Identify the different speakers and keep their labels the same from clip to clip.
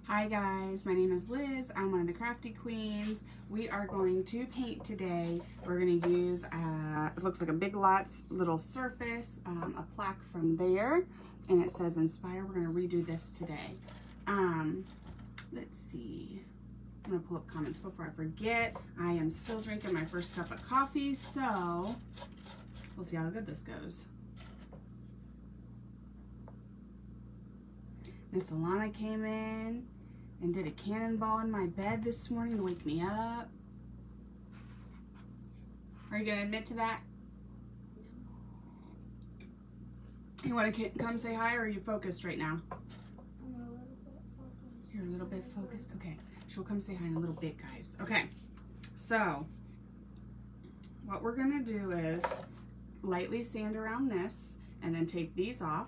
Speaker 1: Hi guys, my name is Liz. I'm one of the crafty queens. We are going to paint today. We're going to use, it looks like a Big Lots little surface, a plaque from there, and it says inspire. We're going to redo this today. Let's see. I'm going to pull up comments before I forget. I am still drinking my first cup of coffee, so we'll see how good this goes. Miss Alana came in and did a cannonball in my bed this morning to wake me up. Are you gonna admit to that? You wanna come say hi, or are you focused right now?
Speaker 2: I'm a little bit focused.
Speaker 1: You're a little bit focused? Okay, she'll come say hi in a little bit, guys. Okay, so what we're gonna do is lightly sand around this and then take these off.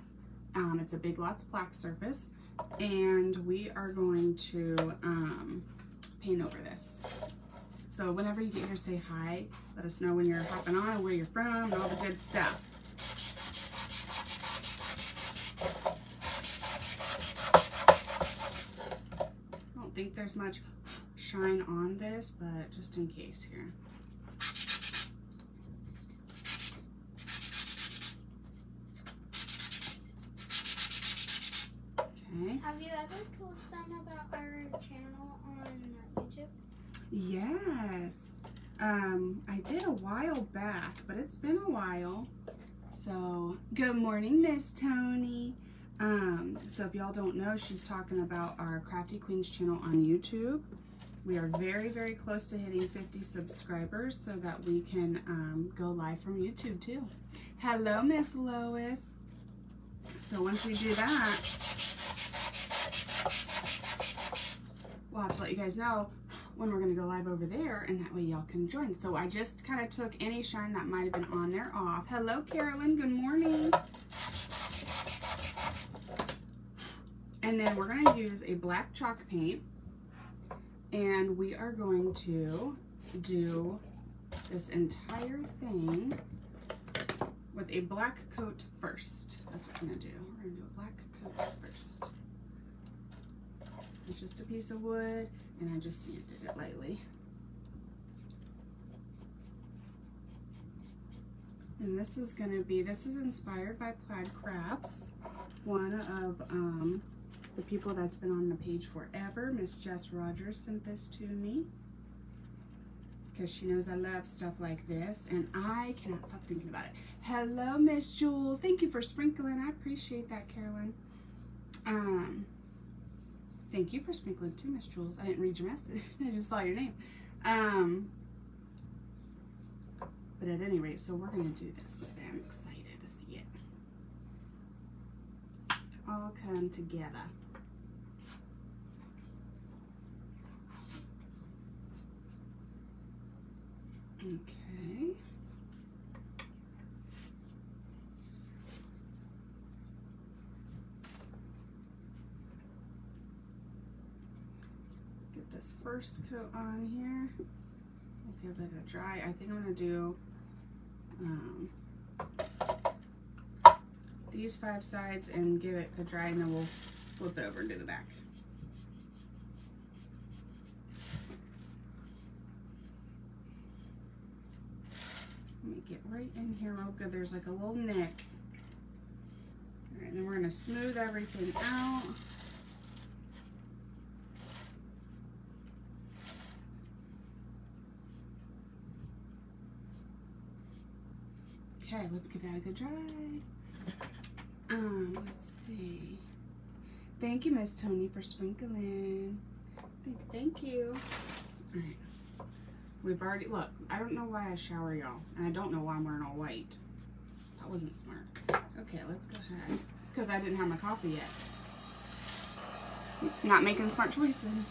Speaker 1: It's a Big Lots plaque surface, and we are going to paint over this. So whenever you get here, say hi. Let us know when you're hopping on, where you're from, and all the good stuff. I don't think there's much shine on this, but just in case here.
Speaker 2: Have you ever told them about our channel on YouTube?
Speaker 1: Yes. I did a while back, but it's been a while. So, good morning, Miss Tony. So if y'all don't know, she's talking about our Crafty Queens channel on YouTube. We are very, very close to hitting 50 subscribers so that we can go live from YouTube too. Hello, Miss Lois. So once we do that, we'll have to let you guys know when we're going to go live over there, and that way y'all can join. So I just kind of took any shine that might have been on there off. Hello, Carolyn. Good morning. And then we're going to use a black chalk paint, and we are going to do this entire thing with a black coat first. That's what we're going to do. We're going to do a black coat first. It's just a piece of wood, and I just sanded it lightly. And this is going to be, this is inspired by Plaid Crafts. One of the people that's been on the page forever, Miss Jess Rogers, sent this to me because she knows I love stuff like this, and I cannot stop thinking about it. Hello, Miss Jules. Thank you for sprinkling. I appreciate that, Carolyn. Thank you for sprinkling too, Miss Jules. I didn't read your message. I just saw your name. But at any rate, so we're going to do this today. I'm excited to see it all come together. Okay. This first coat on here. I'll give it a dry. I think I'm going to do these 5 sides and give it a dry, and then we'll flip it over and do the back. Let me get right in here real good. There's like a little nick. All right, then we're going to smooth everything out. Okay, let's give that a good dry. Let's see. Thank you, Miss Tony, for sprinkling. Thank you. All right. We've already, look, I don't know why I shower y'all, and I don't know why I'm wearing all white. That wasn't smart. Okay, let's go ahead. It's because I didn't have my coffee yet. Not making smart choices.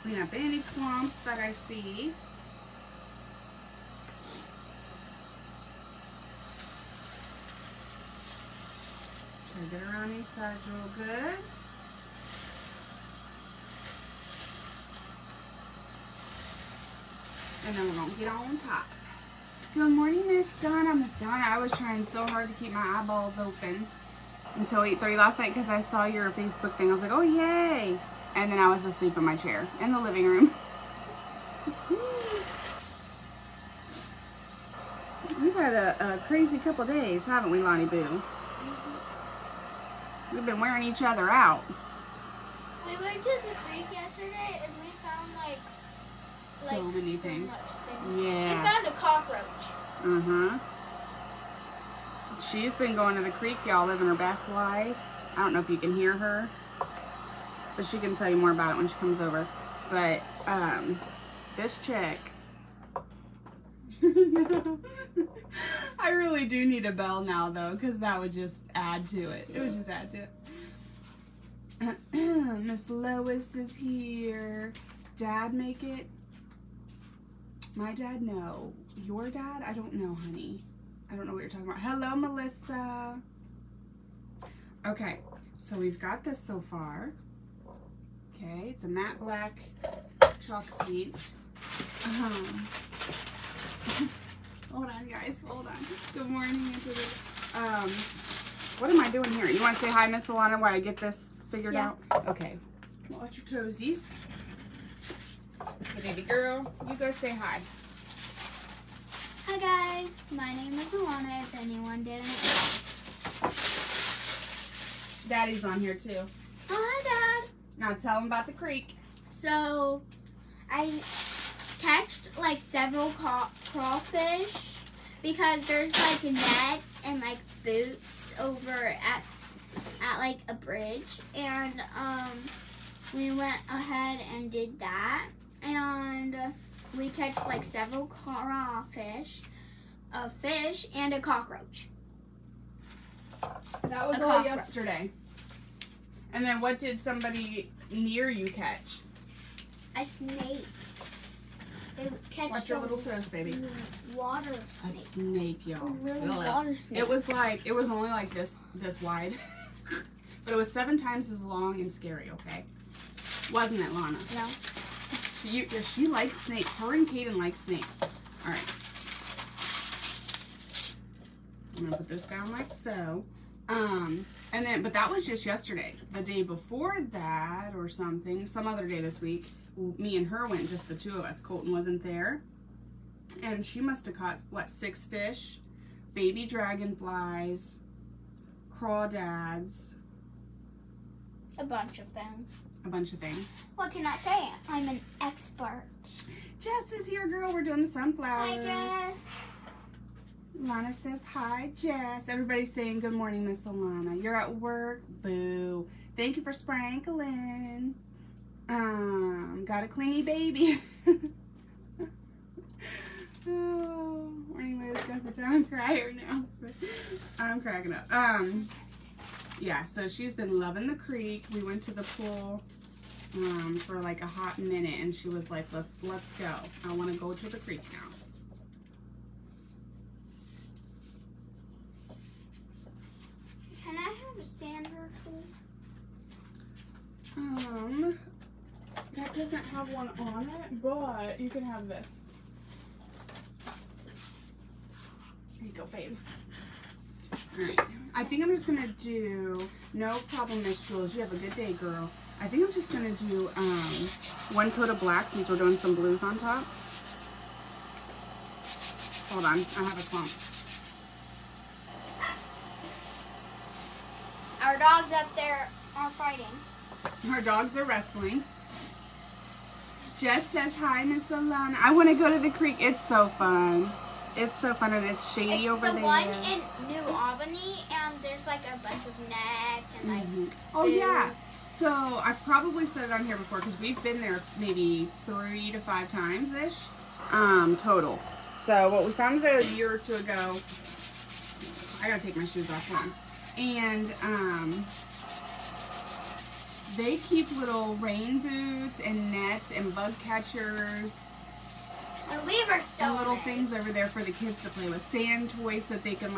Speaker 1: Clean up any clumps that I see. Try to get around these sides real good. And then we're gonna get on top. Good morning, Miss Donna. Miss Donna, I was trying so hard to keep my eyeballs open until 8:30 last night because I saw your Facebook thing. I was like, oh yay! And then I was asleep in my chair in the living room. We've had a crazy couple days, haven't we, Lonnie Boo? We've been wearing each other out.
Speaker 2: We went to the creek yesterday and we found
Speaker 1: So many things.
Speaker 2: much things.
Speaker 1: Yeah.
Speaker 2: We found a cockroach.
Speaker 1: Uh-huh. She's been going to the creek, y'all, living her best life. I don't know if you can hear her, but she can tell you more about it when she comes over. But, this chick. I really do need a bell now, though, because that would just add to it. It would just add to it. Miss Lois is here. Dad make it? My dad, no. Your dad? I don't know, honey. I don't know what you're talking about. Hello, Melissa. Okay, so we've got this so far. Okay, it's a matte black chalk paint. Hold on, guys. Hold on. Good morning. What am I doing here? You want to say hi, Miss Alana, while I get this figured out? Okay. Watch your toesies. Hey, baby girl. You go say hi.
Speaker 2: Hi guys, my name is Alana, if anyone didn't know.
Speaker 1: Daddy's on here, too.
Speaker 2: Oh, hi Dad.
Speaker 1: Now tell him about the creek.
Speaker 2: So, I catched like several crawfish because there's like nets and like boots over at like a bridge, and we went ahead and did that, and we catch like several crawfish, a fish, and a cockroach.
Speaker 1: That was all yesterday. And then what did somebody near you catch?
Speaker 2: A snake. They catch
Speaker 1: Watch your little toes, baby.
Speaker 2: Water
Speaker 1: A
Speaker 2: snake.
Speaker 1: snake, y'all.
Speaker 2: A little water snake.
Speaker 1: It was only like this wide. But it was 7 times as long and scary, okay? Wasn't it, Lana?
Speaker 2: No.
Speaker 1: She likes snakes. Her and Kaden like snakes. All right. I'm gonna put this down like so. But that was just yesterday. The day before that or something, some other day this week, me and her went, just the two of us. Colton wasn't there. And she must have caught, what, 6 fish, baby dragonflies, crawdads.
Speaker 2: A bunch of things.
Speaker 1: A bunch of things.
Speaker 2: What can I say? I'm an expert.
Speaker 1: Jess is here, girl. We're doing the sunflowers.
Speaker 2: Hi, Jess.
Speaker 1: Lana says hi, Jess. Everybody's saying good morning, Miss Alana. You're at work? Boo. Thank you for sprinkling. Got a clingy baby. Oh, morning, Liz. Got the town crier now. I'm cracking up. Yeah, so she's been loving the creek. We went to the pool for like a hot minute, and she was like, let's go. I want to go to the creek now.
Speaker 2: Can I have a sand turtle?
Speaker 1: That doesn't have one on it, but you can have this. There you go, babe. Alright, I think I'm just gonna do, no problem, Miss Jules, you have a good day, girl. I think I'm just gonna do 1 coat of black since we're doing some blues on top. Hold on, I have a clump.
Speaker 2: Our dogs up there are fighting.
Speaker 1: Our dogs are wrestling. Jess says hi, Miss Alana. I want to go to the creek. It's so fun. It's so fun, and it's shady over there.
Speaker 2: It's the one in New Albany, and there's like a bunch of nets and like
Speaker 1: Oh yeah. So I've probably said it on here before because we've been there maybe 3 to 5 times ish, total. So what we found a year or 2 ago. I gotta take my shoes off one. And they keep little rain boots and nets and bug catchers.
Speaker 2: And we were so
Speaker 1: And little
Speaker 2: nice.
Speaker 1: things over there for the kids to play with. Sand toys that they can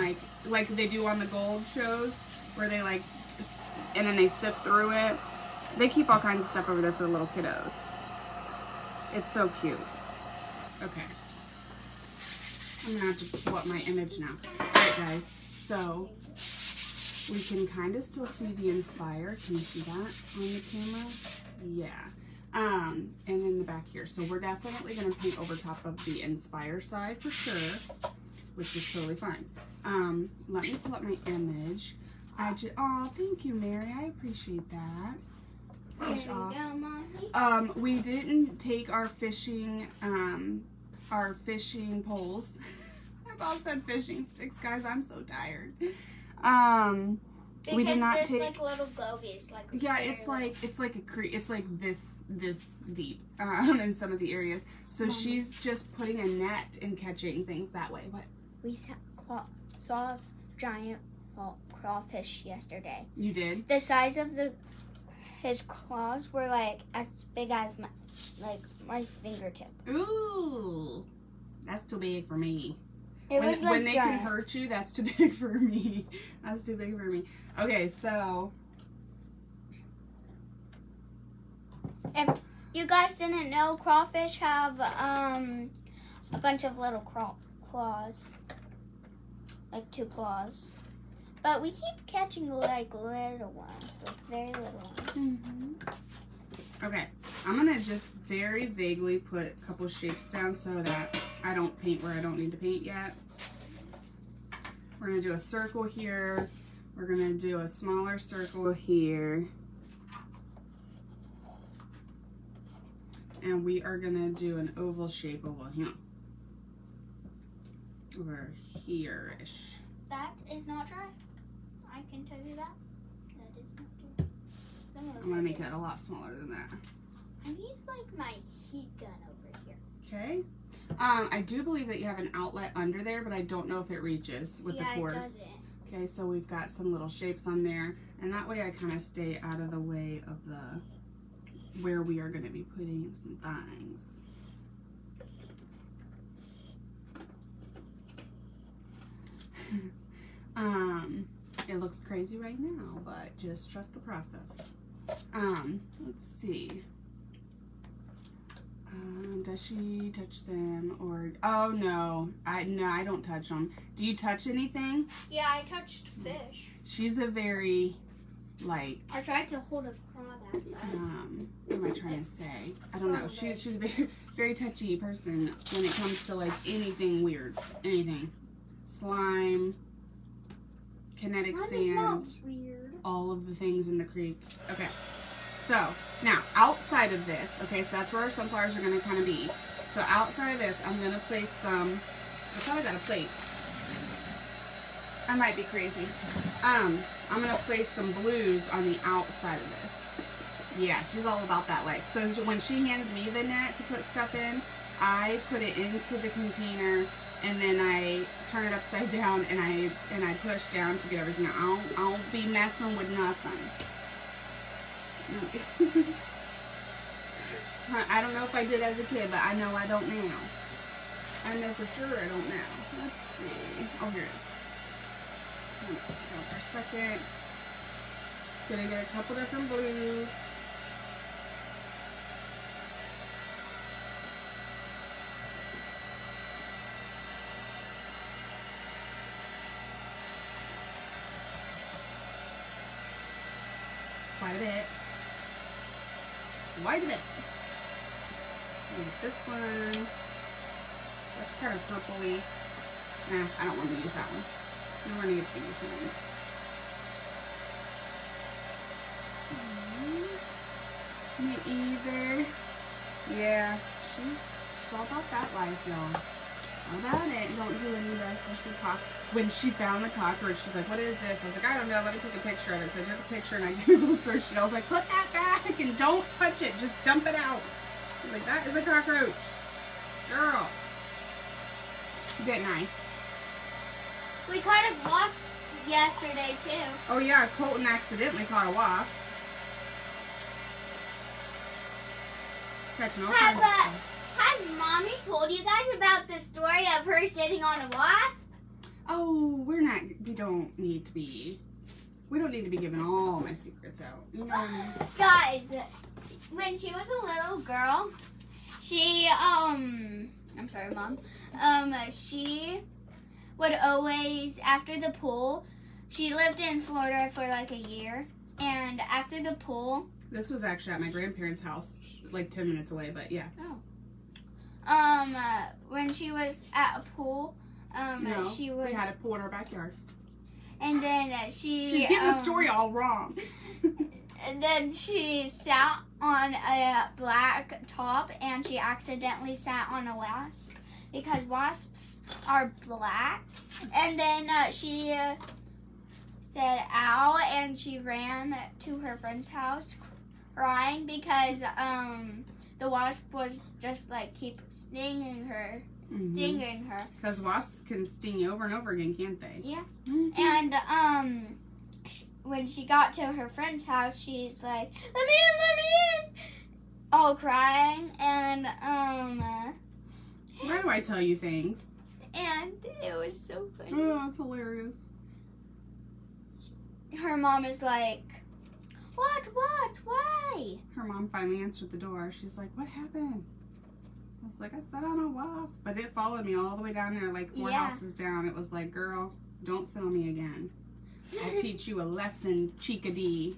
Speaker 1: like they do on the gold shows where they and then they sift through it. They keep all kinds of stuff over there for the little kiddos. It's so cute. Okay. I'm gonna have to pull up my image now. Alright guys, so we can kind of still see the Inspire. Can you see that on the camera? Yeah. And then the back here. So we're definitely gonna paint over top of the Inspire side for sure, which is totally fine. Let me pull up my image. Oh, thank you, Mary. I appreciate that.
Speaker 2: There you go, Mommy.
Speaker 1: We didn't take our fishing poles. I've all said fishing sticks, guys. I'm so tired.
Speaker 2: Because
Speaker 1: we did not
Speaker 2: there's
Speaker 1: take.
Speaker 2: like little globies, like
Speaker 1: Yeah, it's like a creek. It's like this deep in some of the areas. So
Speaker 2: Mommy.
Speaker 1: she's just putting a net and catching things that way. What?
Speaker 2: We saw a giant crawfish yesterday.
Speaker 1: You did?
Speaker 2: The size of his claws were like as big as my fingertip.
Speaker 1: Ooh, that's too big for me.
Speaker 2: It was like
Speaker 1: when they
Speaker 2: giant.
Speaker 1: can hurt you, that's too big for me. That's too big for me. Okay, so
Speaker 2: If you guys didn't know, crawfish have a bunch of little claws, like 2 claws. But we keep catching like little ones, like very little ones.
Speaker 1: okay, I'm gonna just very vaguely put a couple shapes down so that I don't paint where I don't need to paint yet. We're gonna do a circle here. We're gonna do a smaller circle here. And we are gonna do an oval shape over here. Over here-ish.
Speaker 2: That is not dry. I can tell you that. That is not dry.
Speaker 1: I'm gonna make it a lot smaller than that.
Speaker 2: I need like my heat gun over here.
Speaker 1: Okay. I do believe that you have an outlet under there, but I don't know if it reaches with the cord.
Speaker 2: Yeah, it doesn't.
Speaker 1: Okay, so we've got some little shapes on there, and that way I kind of stay out of the way of where we are going to be putting some things. It looks crazy right now, but just trust the process. Let's see. Does she touch them or? Oh no, I don't touch them. Do you touch anything?
Speaker 2: Yeah, I touched fish.
Speaker 1: She's a very
Speaker 2: I tried to hold a crab at
Speaker 1: what am I trying to say? I don't know. She's a very, very touchy person when it comes to like anything weird, anything, slime, kinetic sand,
Speaker 2: weird.
Speaker 1: all of the things in the creek. Okay, so now outside of this, okay, so that's where our sunflowers are going to kind of be. So outside of this, I'm going to place some. I thought I got a plate. I might be crazy. I'm gonna place some blues on the outside of this. Yeah, she's all about that life. So when she hands me the net to put stuff in, I put it into the container and then I turn it upside down and I push down to get everything out. I don't be messing with nothing. I don't know if I did as a kid, but I know I don't now. I know for sure I don't now. Let's see. Oh, here it is. Hold on for a second. Gonna get a couple different blues. It's quite a bit. Quite a bit. And this one. That's kind of purpley. Nah, I don't want to use that one. I'm going to get these ones. Me either. Yeah, she's all about that life, y'all. All about it. Don't do any of that, especially when she found the cockroach, she's like, what is this? I was like, I don't know, let me take a picture of it. So I took a picture and I Google searched it. I was like, put that back and don't touch it. Just dump it out. I was like, that is a cockroach. Girl. Didn't I?
Speaker 2: We caught a wasp yesterday too.
Speaker 1: Oh yeah, Colton accidentally caught a wasp. Catching all kinds of stuff.
Speaker 2: Has Mommy told you guys about the story of her sitting on a wasp?
Speaker 1: Oh, we don't need to be giving all my secrets out. You know?
Speaker 2: Guys, when she was a little girl, she I'm sorry, Mom. She would always, after the pool, she lived in Florida for like a year, and after the pool.
Speaker 1: This was actually at my grandparents' house, like 10 minutes away, but yeah.
Speaker 2: Oh. When she was at a pool,
Speaker 1: No,
Speaker 2: she would.
Speaker 1: we had a pool in our backyard.
Speaker 2: And then
Speaker 1: She's getting the story all wrong.
Speaker 2: And then she sat on a black top, and she accidentally sat on a wasp because wasps are black. And then she said ow, and she ran to her friend's house crying because the wasp was just like keep stinging her. Stinging her.
Speaker 1: Because wasps can sting you over and over again, can't they?
Speaker 2: Yeah. And when she got to her friend's house, she's like, let me in, all crying. And
Speaker 1: why do I tell you things?
Speaker 2: And it was so funny.
Speaker 1: Oh, that's hilarious.
Speaker 2: Her mom is like, what, why?
Speaker 1: Her mom finally answered the door. She's like, what happened? I was like, I sat on a wasp. But it followed me all the way down there, like 4 houses down. It was like, girl, don't sit on me again. I'll teach you a lesson, chickadee.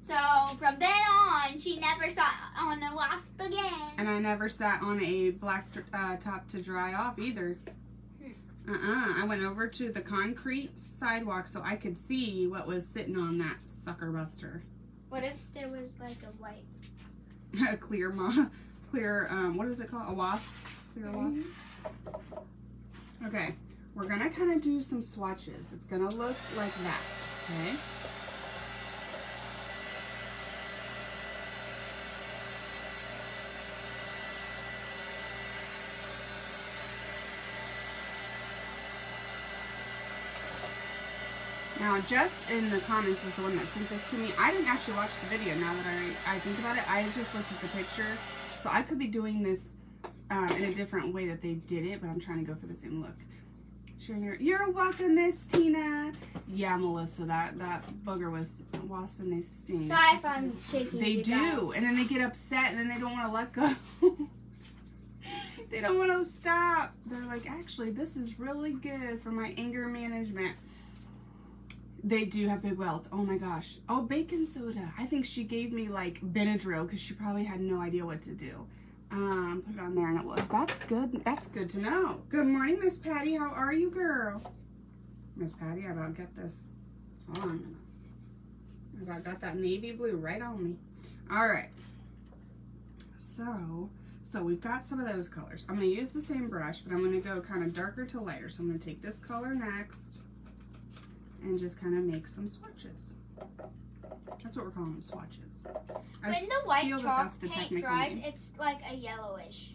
Speaker 2: So from then on, she never sat on a wasp again.
Speaker 1: And I never sat on a black top to dry off either. I went over to the concrete sidewalk so I could see what was sitting on that sucker buster.
Speaker 2: What if there was like a white?
Speaker 1: A clear, what is it called? A wasp? Clear wasp? Okay, we're gonna kind of do some swatches. It's gonna look like that, okay? Now, Jess in the comments is the one that sent this to me. I didn't actually watch the video now that I think about it. I just looked at the picture. So I could be doing this in a different way that they did it, but I'm trying to go for the same look. Sure, you're welcome, Miss Tina. Yeah, Melissa, that booger was a wasp and they sting.
Speaker 2: Sorry if I'm shaking.
Speaker 1: They do,
Speaker 2: guys.
Speaker 1: and then they get upset and then they don't want to let go. They don't want to stop. They're like, actually, this is really good for my anger management. They do have big welts. Oh my gosh. Oh, baking soda. I think she gave me like Benadryl because she probably had no idea what to do. Put it on there and it looked. That's good. That's good to know. Good morning, Miss Patty. How are you, girl? Miss Patty, I about got this. Hold on. I about got that navy blue right on me. All right. So we've got some of those colors. I'm going to use the same brush, but I'm going to go kind of darker to lighter. So I'm going to take this color next and just kind of make some swatches. That's what we're calling them, swatches.
Speaker 2: When the white chalk paint dries, it's like a yellowish.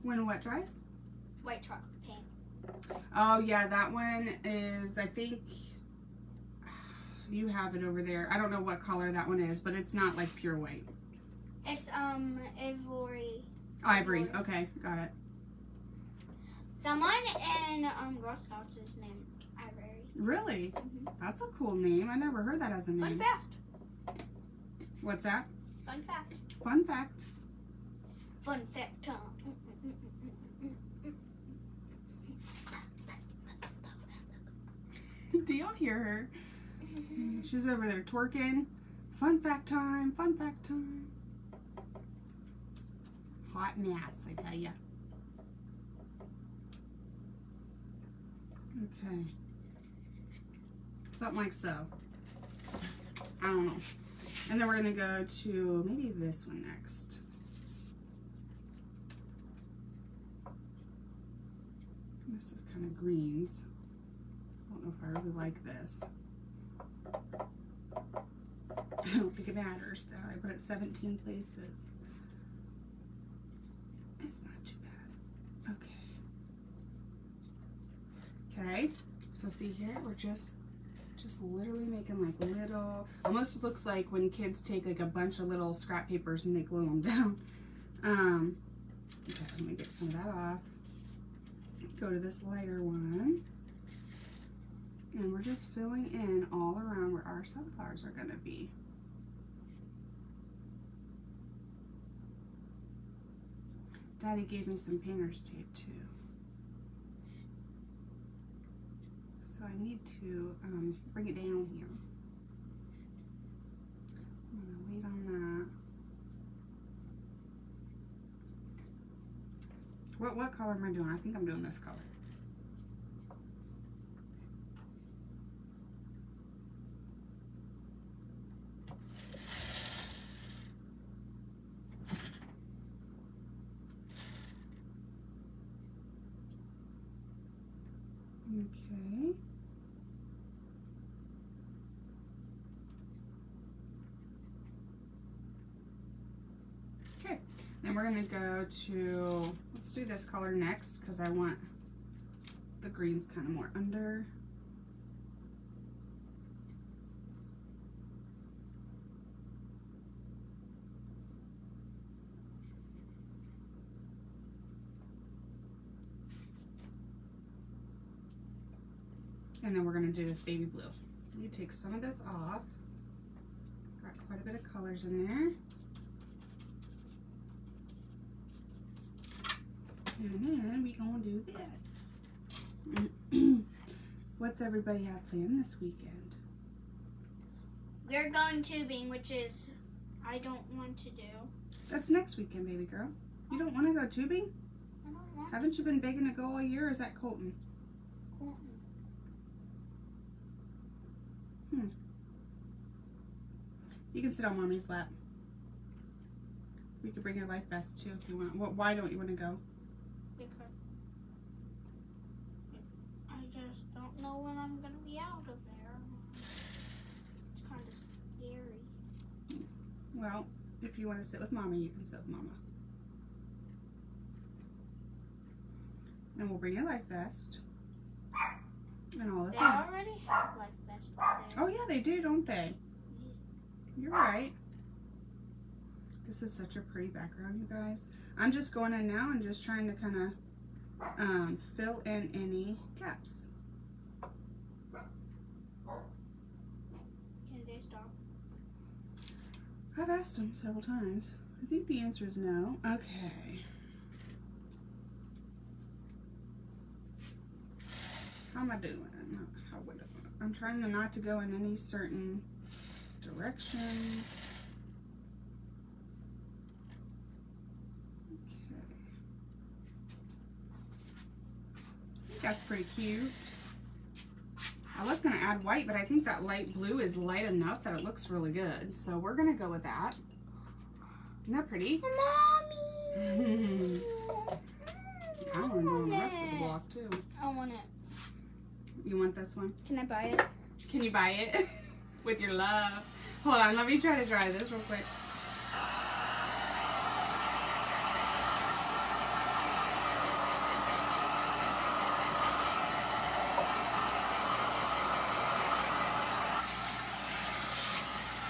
Speaker 1: When what dries?
Speaker 2: White chalk paint.
Speaker 1: Oh yeah, that one is, I think, you have it over there. I don't know what color that one is, but it's not like pure white.
Speaker 2: It's ivory.
Speaker 1: Ivory. Okay, got it.
Speaker 2: Someone in Girl Scouts is named Ivory.
Speaker 1: Really?
Speaker 2: Mm-hmm.
Speaker 1: That's a cool name. I never heard that as a name.
Speaker 2: Fun fact.
Speaker 1: What's that?
Speaker 2: Fun fact.
Speaker 1: Fun fact.
Speaker 2: Fun fact time.
Speaker 1: Do y'all hear her? She's over there twerking. Fun fact time. Fun fact time. Hot mess, I tell ya. Okay. Something like so. I don't know. And then we're going to go to maybe this one next. This is kind of greens. I don't know if I really like this. I don't think it matters that I put it 17 places. It's not too bad. Okay. Okay. So see here, we're just literally making like little, almost looks like when kids take like a bunch of little scrap papers and they glue them down. Okay, let me get some of that off. Go to this lighter one. And we're just filling in all around where our sunflowers are gonna be. Daddy gave me some painter's tape too. So I need to bring it down here. I'm gonna wait on that. What color am I doing? I think I'm doing this color. Okay. Okay, then we're gonna go to, let's do this color next because I want the greens kind of more under. And then we're gonna do this baby blue. You take some of this off. Got quite a bit of colors in there. And then we gonna do this. What's everybody have planned this weekend?
Speaker 2: We're going tubing, which is I don't want to do.
Speaker 1: That's next weekend, baby girl. You don't want to go tubing?
Speaker 2: I don't want
Speaker 1: Haven't you been begging to go all year, or is that Colton?
Speaker 2: to.
Speaker 1: You can sit on Mommy's lap. We could bring your life vest too if you want. Why don't you want to go?
Speaker 2: Because I just don't know when I'm going to be out of there. It's kind of scary.
Speaker 1: Well, if you want to sit with Mommy, you can sit with Mama. And we'll bring your life vest. And all the
Speaker 2: They
Speaker 1: things.
Speaker 2: already have life vests there.
Speaker 1: Oh yeah, they do, don't they? You're right. This is such a pretty background, you guys. I'm just going in now and just trying to kind of fill in any gaps.
Speaker 2: Can they stop?
Speaker 1: I've asked them several times. I think the answer is no. Okay. How am I doing? I'm trying to not to go in any certain direction. Okay. I think that's pretty cute. I was going to add white, but I think that light blue is light enough that it looks really good. So we're going to go with that. Isn't that pretty?
Speaker 2: Mommy!
Speaker 1: I want to do on the rest of the block too.
Speaker 2: I want it.
Speaker 1: You want this one?
Speaker 2: Can I buy it?
Speaker 1: Can you buy it? With your love. Hold on, let me try to dry this real quick.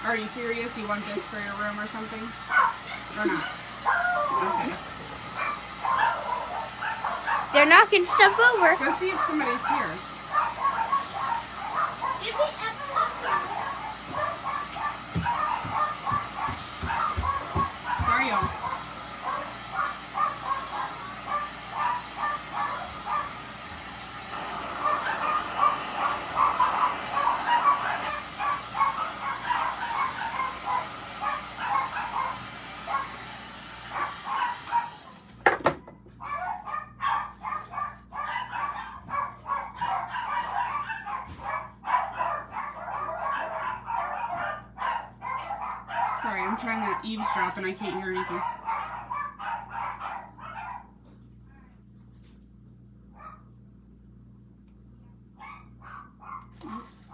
Speaker 1: Are you serious? You want this for your room or something? Or not? Okay.
Speaker 2: They're knocking stuff over.
Speaker 1: Go see if somebody's here. Sorry, y'all. Sorry, I'm trying to eavesdrop and I can't hear anything. Oops.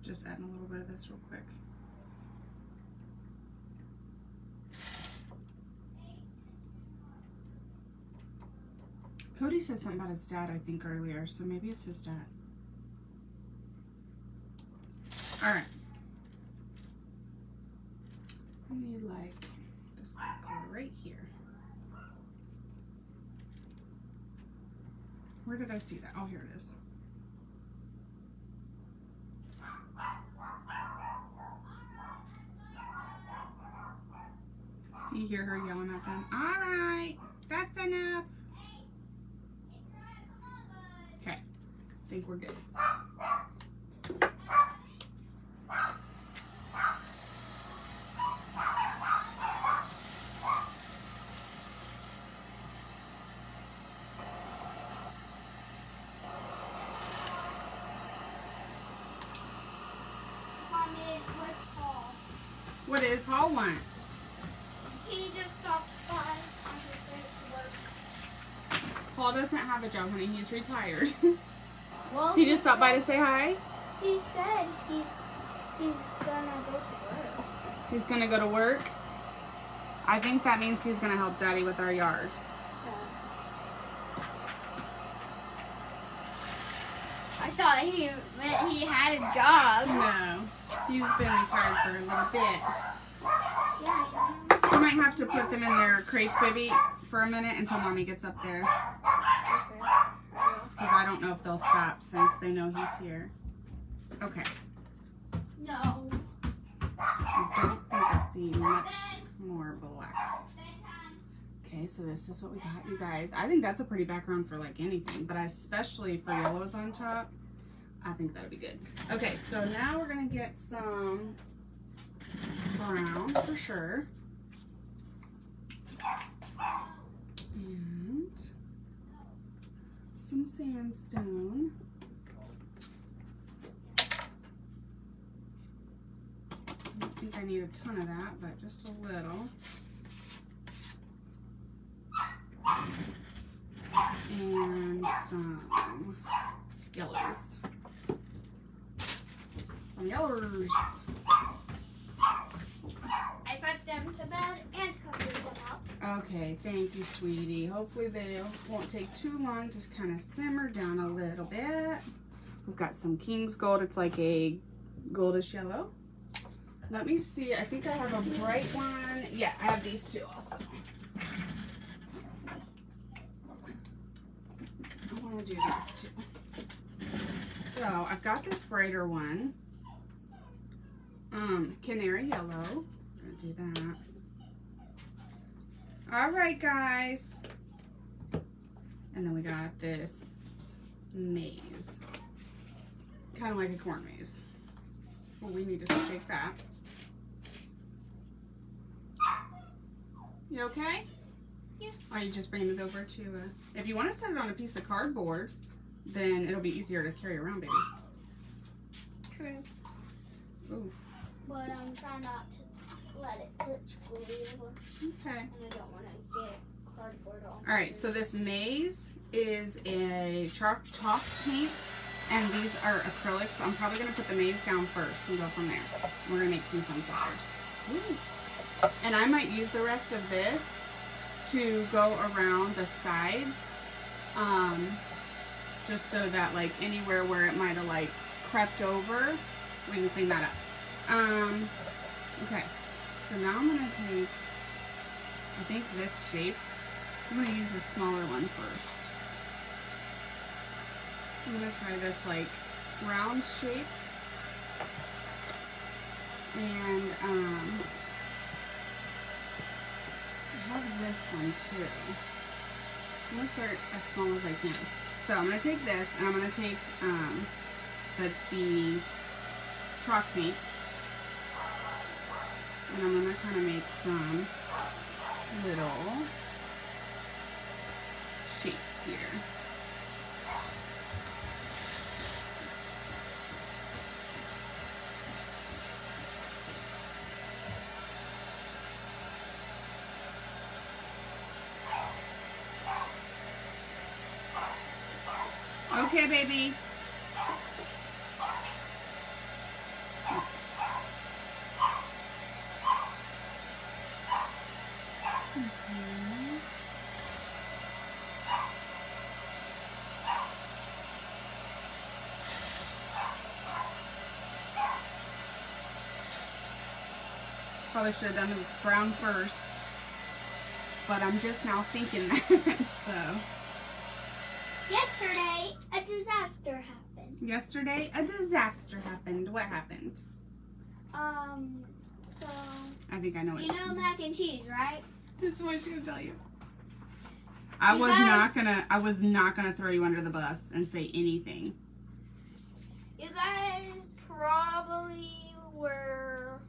Speaker 1: Just adding a little bit of this real quick. Cody said something about his dad, I think, earlier, so maybe it's his dad. Alright. I need like this color right here. Where did I see that? Oh, here it is. Do you hear her yelling at them? All right, that's enough. Okay, I think we're good.
Speaker 2: Mommy, where's Paul?
Speaker 1: What did Paul want?
Speaker 2: He just stopped by on his way to work.
Speaker 1: Paul doesn't have a job, honey. He's retired.
Speaker 2: Well,
Speaker 1: He just stopped by to say hi?
Speaker 2: He said he's gonna go to work.
Speaker 1: He's gonna go to work? I think that means he's gonna help Daddy with our yard.
Speaker 2: I thought he meant he had a job.
Speaker 1: No, he's been retired for a little bit.
Speaker 2: Yeah.
Speaker 1: You might have to put them in their crates, baby, for a minute until Mommy gets up there. Because I don't know if they'll stop since they know he's here. Okay.
Speaker 2: No.
Speaker 1: I don't think I see much more black. Okay, so this is what we got, you guys. I think that's a pretty background for like anything, but especially for yellows on top, I think that'd be good. Okay, so now we're gonna get some brown for sure. And some sandstone. I don't think I need a ton of that, but just a little. And some yellows. Some yellows.
Speaker 2: I put them to bed and covered them up.
Speaker 1: Okay, thank you, sweetie. Hopefully they won't take too long to kind of simmer down a little bit. We've got some King's Gold. It's like a goldish yellow. Let me see. I think I have a bright one. Yeah, I have these two also. I want to do these two. So I've got this brighter one. Canary yellow. I'm gonna do that. All right, guys. And then we got this maze. Kind of like a corn maze. Well, we need to shake that. You okay?
Speaker 2: Yeah.
Speaker 1: Or you just bringing it over to, if you want to set it on a piece of cardboard, then it'll be easier to carry around, baby.
Speaker 2: True.
Speaker 1: Ooh.
Speaker 2: But I'm trying not to let it touch glue.
Speaker 1: Okay.
Speaker 2: And I don't want to get cardboard on.
Speaker 1: All right, so this maze is a chalk paint, and these are acrylics. So I'm probably going to put the maze down first and go from there. We're going to make some sunflowers. Ooh. And I might use the rest of this to go around the sides, just so that like anywhere where it might have like crept over, we can clean that up. Okay, so now I'm gonna take, I think this shape, I'm gonna use the smaller one first. I'm gonna try this like round shape, and I have this one too. I'm gonna start as small as I can. So I'm gonna take this, and I'm gonna take the chalk paint, and I'm gonna kind of make some little shapes here. Okay, baby. Probably should have done the brown first, but I'm just now thinking that, so.
Speaker 2: Yesterday, a disaster happened.
Speaker 1: Yesterday, a disaster happened. What happened?
Speaker 2: So.
Speaker 1: I think I know what
Speaker 2: You know mac and cheese, right?
Speaker 1: This is what she's gonna tell you. I was not gonna throw you under the bus and say anything.
Speaker 2: You guys probably were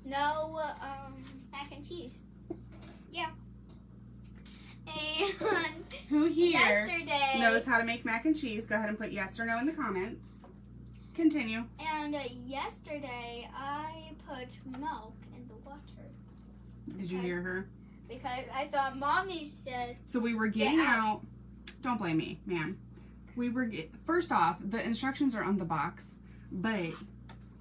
Speaker 2: no mac and cheese. Yeah. And
Speaker 1: who here
Speaker 2: yesterday
Speaker 1: knows how to make mac and cheese? Go ahead and put yes or no in the comments. Continue.
Speaker 2: And yesterday I put milk in the water.
Speaker 1: Did you hear her?
Speaker 2: Because I thought Mommy said.
Speaker 1: So we were getting out. Don't blame me, ma'am. First off, the instructions are on the box, but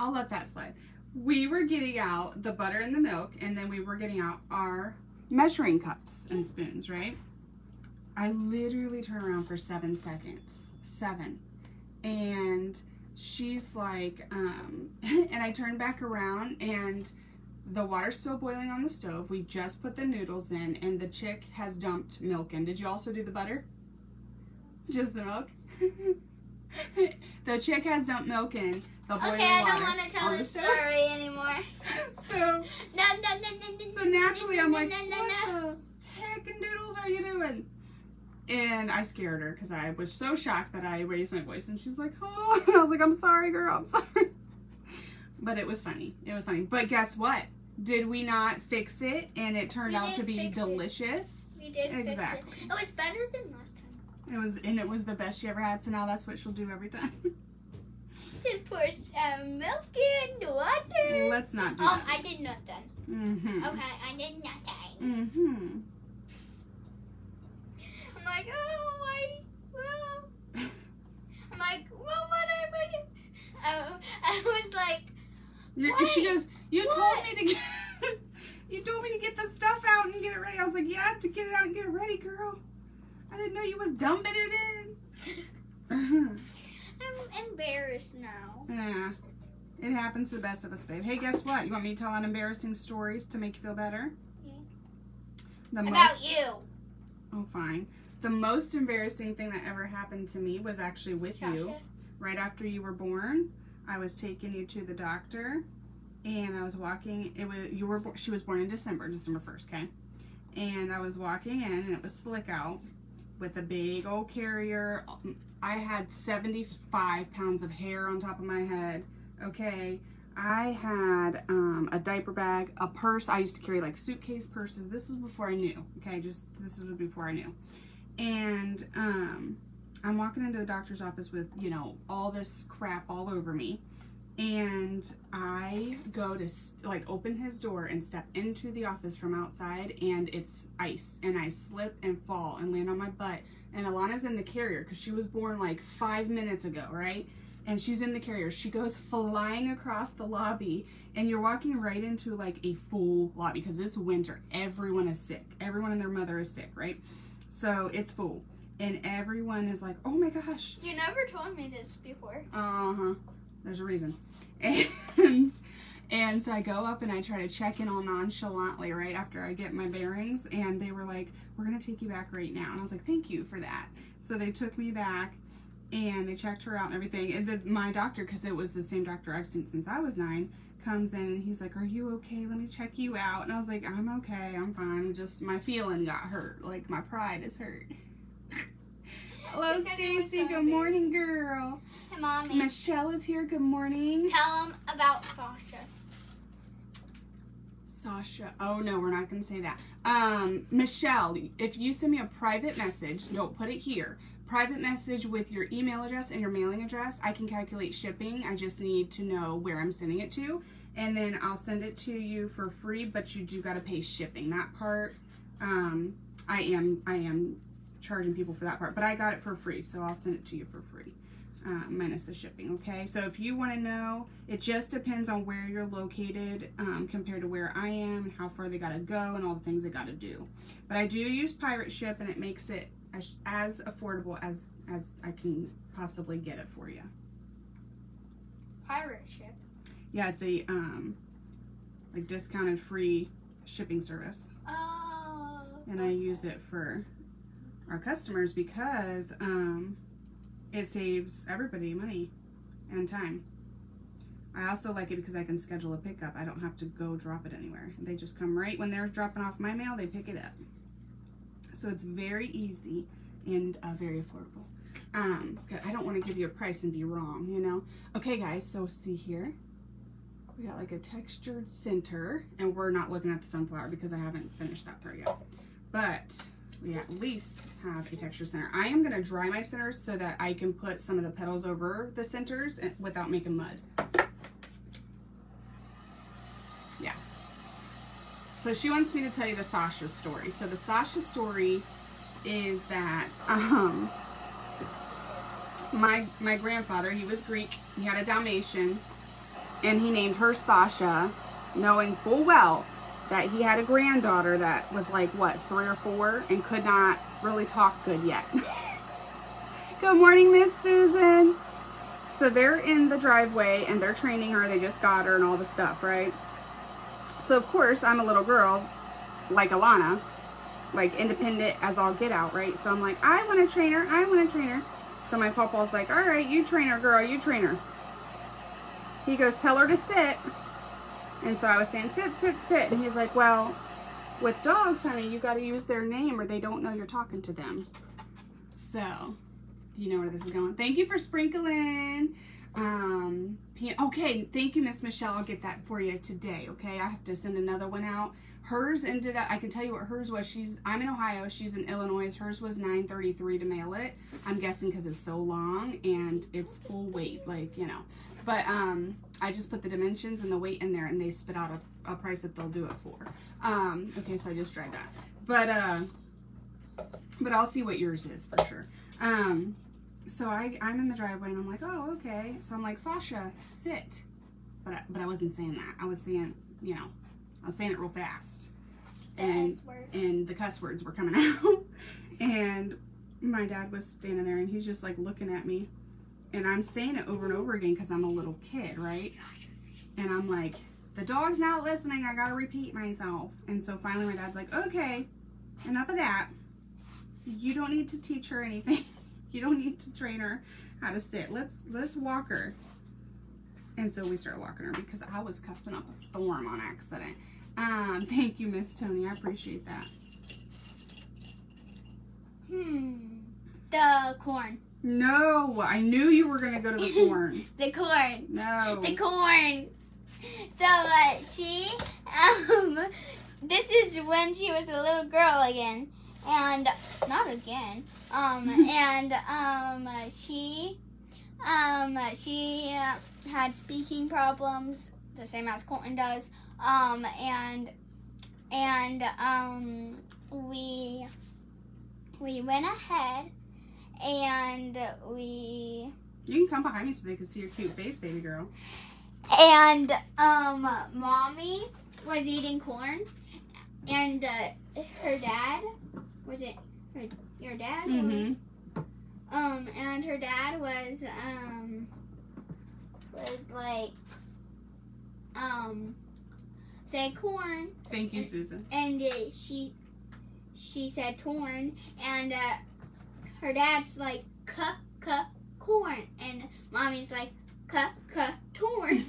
Speaker 1: I'll let that slide. We were getting out the butter and the milk, and then we were getting out our measuring cups and spoons, right? I literally turned around for 7 seconds. 7. And she's like, and I turned back around, and the water's still boiling on the stove. We just put the noodles in, and the chick has dumped milk in. Did you also do the butter? Just the milk? The chick has dumped milk in the boiling water.
Speaker 2: Okay, I don't want to tell this story anymore.
Speaker 1: So naturally I'm like,
Speaker 2: no.
Speaker 1: what the heck in doodles are you doing? And I scared her because I was so shocked that I raised my voice, and she's like, oh, and I was like, I'm sorry, girl, I'm sorry. But it was funny. It was funny. But guess what? Did we not fix it? And it turned out to be delicious.
Speaker 2: We did
Speaker 1: exactly.
Speaker 2: fix it. It was better than last time.
Speaker 1: It was the best she ever had, so now that's what she'll do every time.
Speaker 2: To pour milk in the water.
Speaker 1: Let's not do that.
Speaker 2: I did nothing.
Speaker 1: Mm-hmm.
Speaker 2: Okay, I did nothing.
Speaker 1: Mm-hmm.
Speaker 2: I'm like, oh my, well. I'm like, well, what I was like,
Speaker 1: she goes, you told me to get the stuff out and get it ready. I was like, yeah, I have to get it out and get it ready, girl. I didn't know you was dumping it in.
Speaker 2: I'm embarrassed now.
Speaker 1: Yeah, it happens to the best of us, babe. Hey, guess what? You want me to tell embarrassing stories to make you feel better?
Speaker 2: Yeah. About you.
Speaker 1: Oh, fine. The most embarrassing thing that ever happened to me was actually with you. Right after you were born, I was taking you to the doctor, and I was walking. She was born in December 1st, okay? And I was walking in, and it was slick out with a big old carrier. I had 75 pounds of hair on top of my head, okay? I had a diaper bag, a purse. I used to carry like suitcase purses. This was before I knew, okay? This was before I knew. And I'm walking into the doctor's office with, you know, all this crap all over me. And I go to like open his door and step into the office from outside, and it's ice, and I slip and fall and land on my butt. And Alana's in the carrier because she was born like 5 minutes ago, right? And she's in the carrier. She goes flying across the lobby, and you're walking right into like a full lobby because it's winter. Everyone is sick. Everyone and their mother is sick, right? So it's full, and everyone is like, oh my gosh.
Speaker 2: You never told me this before.
Speaker 1: Uh-huh. There's a reason. And so I go up and I try to check in all nonchalantly right after I get my bearings, and they were like, we're gonna take you back right now. And I was like, thank you for that. So they took me back, and they checked her out and everything. And my doctor, because it was the same doctor I've seen since I was 9, comes in and he's like, are you okay? Let me check you out. And I was like, I'm okay, I'm fine. Just my feeling got hurt. Like my pride is hurt. Hello, Stacy. Good morning, girl.
Speaker 2: Hey, Mommy.
Speaker 1: Michelle is here. Good morning.
Speaker 2: Tell them about Sasha.
Speaker 1: Sasha. Oh, no, we're not going to say that. Michelle, if you send me a private message, don't put it here. Private message with your email address and your mailing address. I can calculate shipping. I just need to know where I'm sending it to. And then I'll send it to you for free, but you do got to pay shipping. That part, I am charging people for that part, but I got it for free, so I'll send it to you for free, minus the shipping, okay? So if you want to know, it just depends on where you're located compared to where I am and how far they got to go and all the things they got to do. But I do use Pirate Ship, and it makes it as affordable as I can possibly get it for you.
Speaker 2: Pirate Ship?
Speaker 1: Yeah, it's a like discounted free shipping service.
Speaker 2: Oh.
Speaker 1: And I use it for our customers because it saves everybody money and time. I also like it because I can schedule a pickup. I don't have to go drop it anywhere. They just come right when they're dropping off my mail, they pick it up. So it's very easy and very affordable. I don't want to give you a price and be wrong, you know. Okay guys, so see here. We got like a textured center, and we're not looking at the sunflower because I haven't finished that part yet. But we at least have a texture center. I am gonna dry my centers so that I can put some of the petals over the centers without making mud. Yeah. So she wants me to tell you the Sasha story. So the Sasha story is that my grandfather, he was Greek, he had a Dalmatian, and he named her Sasha, knowing full well that he had a granddaughter that was like, what, 3 or 4 and could not really talk good yet. Good morning, Miss Susan. So they're in the driveway and they're training her. They just got her and all the stuff, right? So of course, I'm a little girl, like Alana, like independent as all get out, right? So I'm like, I want to train her. I want to train her. So my papa's like, all right, you train her, girl, you train her. He goes, tell her to sit. And so I was saying, sit, sit, sit. And he's like, well, with dogs, honey, you got to use their name or they don't know you're talking to them. So, do you know where this is going? Thank you for sprinkling. Okay, thank you, Miss Michelle. I'll get that for you today, okay? I have to send another one out. Hers ended up, I can tell you what hers was. I'm in Ohio. She's in Illinois. Hers was $9.33 to mail it. I'm guessing because it's so long and it's full weight, like, you know. But I just put the dimensions and the weight in there, and they spit out a price that they'll do it for. Okay, so I just tried that. But I'll see what yours is for sure. So I'm in the driveway, and I'm like, oh, okay. So I'm like, Sasha, sit. But I wasn't saying that. I was saying, you know, I was saying it real fast. And the cuss words were coming out. And my dad was standing there, and he's just like looking at me. And I'm saying it over and over again because I'm a little kid, right? And I'm like, the dog's not listening. I got to repeat myself. And so finally my dad's like, okay, enough of that. You don't need to teach her anything. You don't need to train her how to sit. Let's walk her. And so we started walking her because I was cussing up a storm on accident. Thank you, Miss Tony. I appreciate that.
Speaker 2: The corn.
Speaker 1: No, I knew you were going to go to the corn.
Speaker 2: The corn.
Speaker 1: No.
Speaker 2: The corn. So, this is when she was a little girl again. And, not again. She had speaking problems, the same as Colton does. We went ahead. And
Speaker 1: you can come behind me so they can see your cute face, baby girl.
Speaker 2: And Mommy was eating corn, and her dad, was it your dad?
Speaker 1: Mm-hmm.
Speaker 2: And her dad was like say corn.
Speaker 1: Thank you, Susan.
Speaker 2: And she said torn, and her dad's like, corn. And Mommy's like, torn.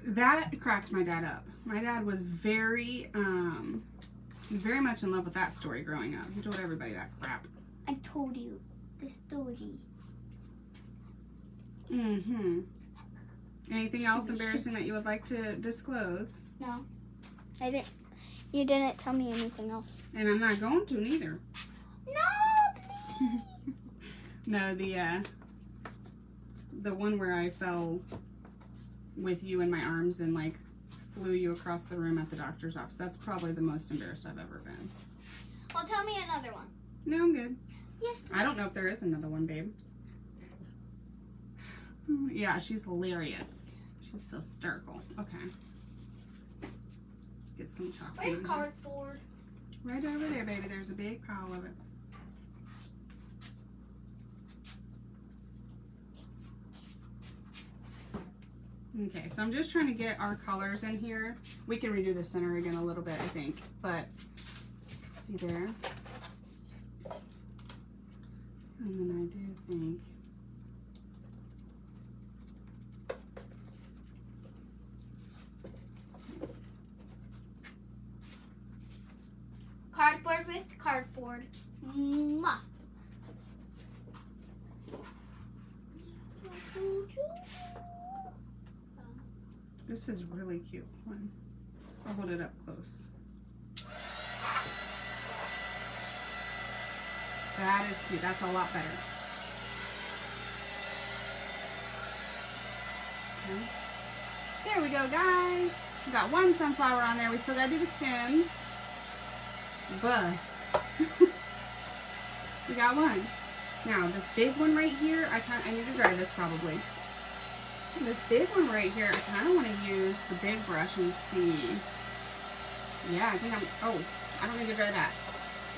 Speaker 1: That cracked my dad up. My dad was very much in love with that story growing up. He told everybody that crap.
Speaker 2: I told you the story.
Speaker 1: Mm-hmm. Anything else embarrassing that you would like to disclose?
Speaker 2: No. I didn't. You didn't tell me anything else.
Speaker 1: And I'm not going to neither.
Speaker 2: No, please.
Speaker 1: No, the one where I fell with you in my arms and like flew you across the room at the doctor's office. That's probably the most embarrassed I've ever been.
Speaker 2: Well, tell me another one.
Speaker 1: No, I'm good.
Speaker 2: Yes, please.
Speaker 1: I don't know if there is another one, babe. Yeah, she's hilarious. She's so hysterical. Okay. Get some chocolate.
Speaker 2: Where's cardboard?
Speaker 1: Right over there, baby. There's a big pile of it. Okay, so I'm just trying to get our colors in here. We can redo the center again a little bit, I think. But, see there? And then I do think
Speaker 2: with cardboard. Mwah.
Speaker 1: This is really cute one. I'll hold it up close. That is cute. That's a lot better. Okay. There we go, guys. We got one sunflower on there. We still gotta do the stems, but we got one. Now this big one right here, I need to dry this probably. This big one right here, I kind of want to use the big brush and see. Yeah, I think I don't need to dry that.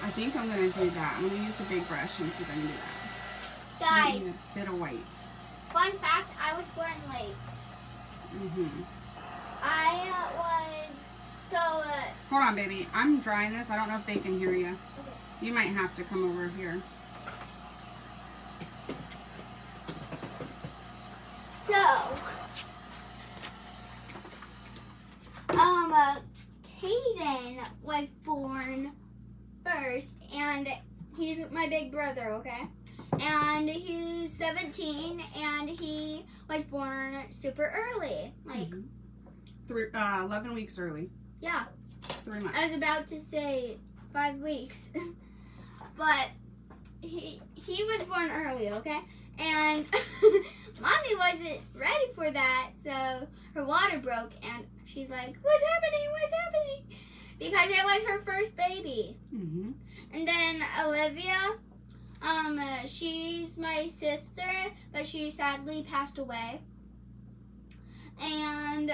Speaker 1: I think I'm going to do that. I'm going to use the big brush and see if I can do that.
Speaker 2: Guys,
Speaker 1: a bit of white.
Speaker 2: Fun fact, I was born late.
Speaker 1: Hold on, baby. I'm drying this. I don't know if they can hear you.
Speaker 2: Okay.
Speaker 1: You might have to come over here.
Speaker 2: So, Caden was born first, and he's my big brother, okay? And he's 17, and he was born super early, like
Speaker 1: 11 weeks early.
Speaker 2: Yeah.
Speaker 1: 3 months.
Speaker 2: I was about to say 5 weeks, but he was born early, okay? And Mommy wasn't ready for that, so her water broke, and she's like, "What's happening? What's happening?" Because it was her first baby. And then Olivia, she's my sister, but she sadly passed away. And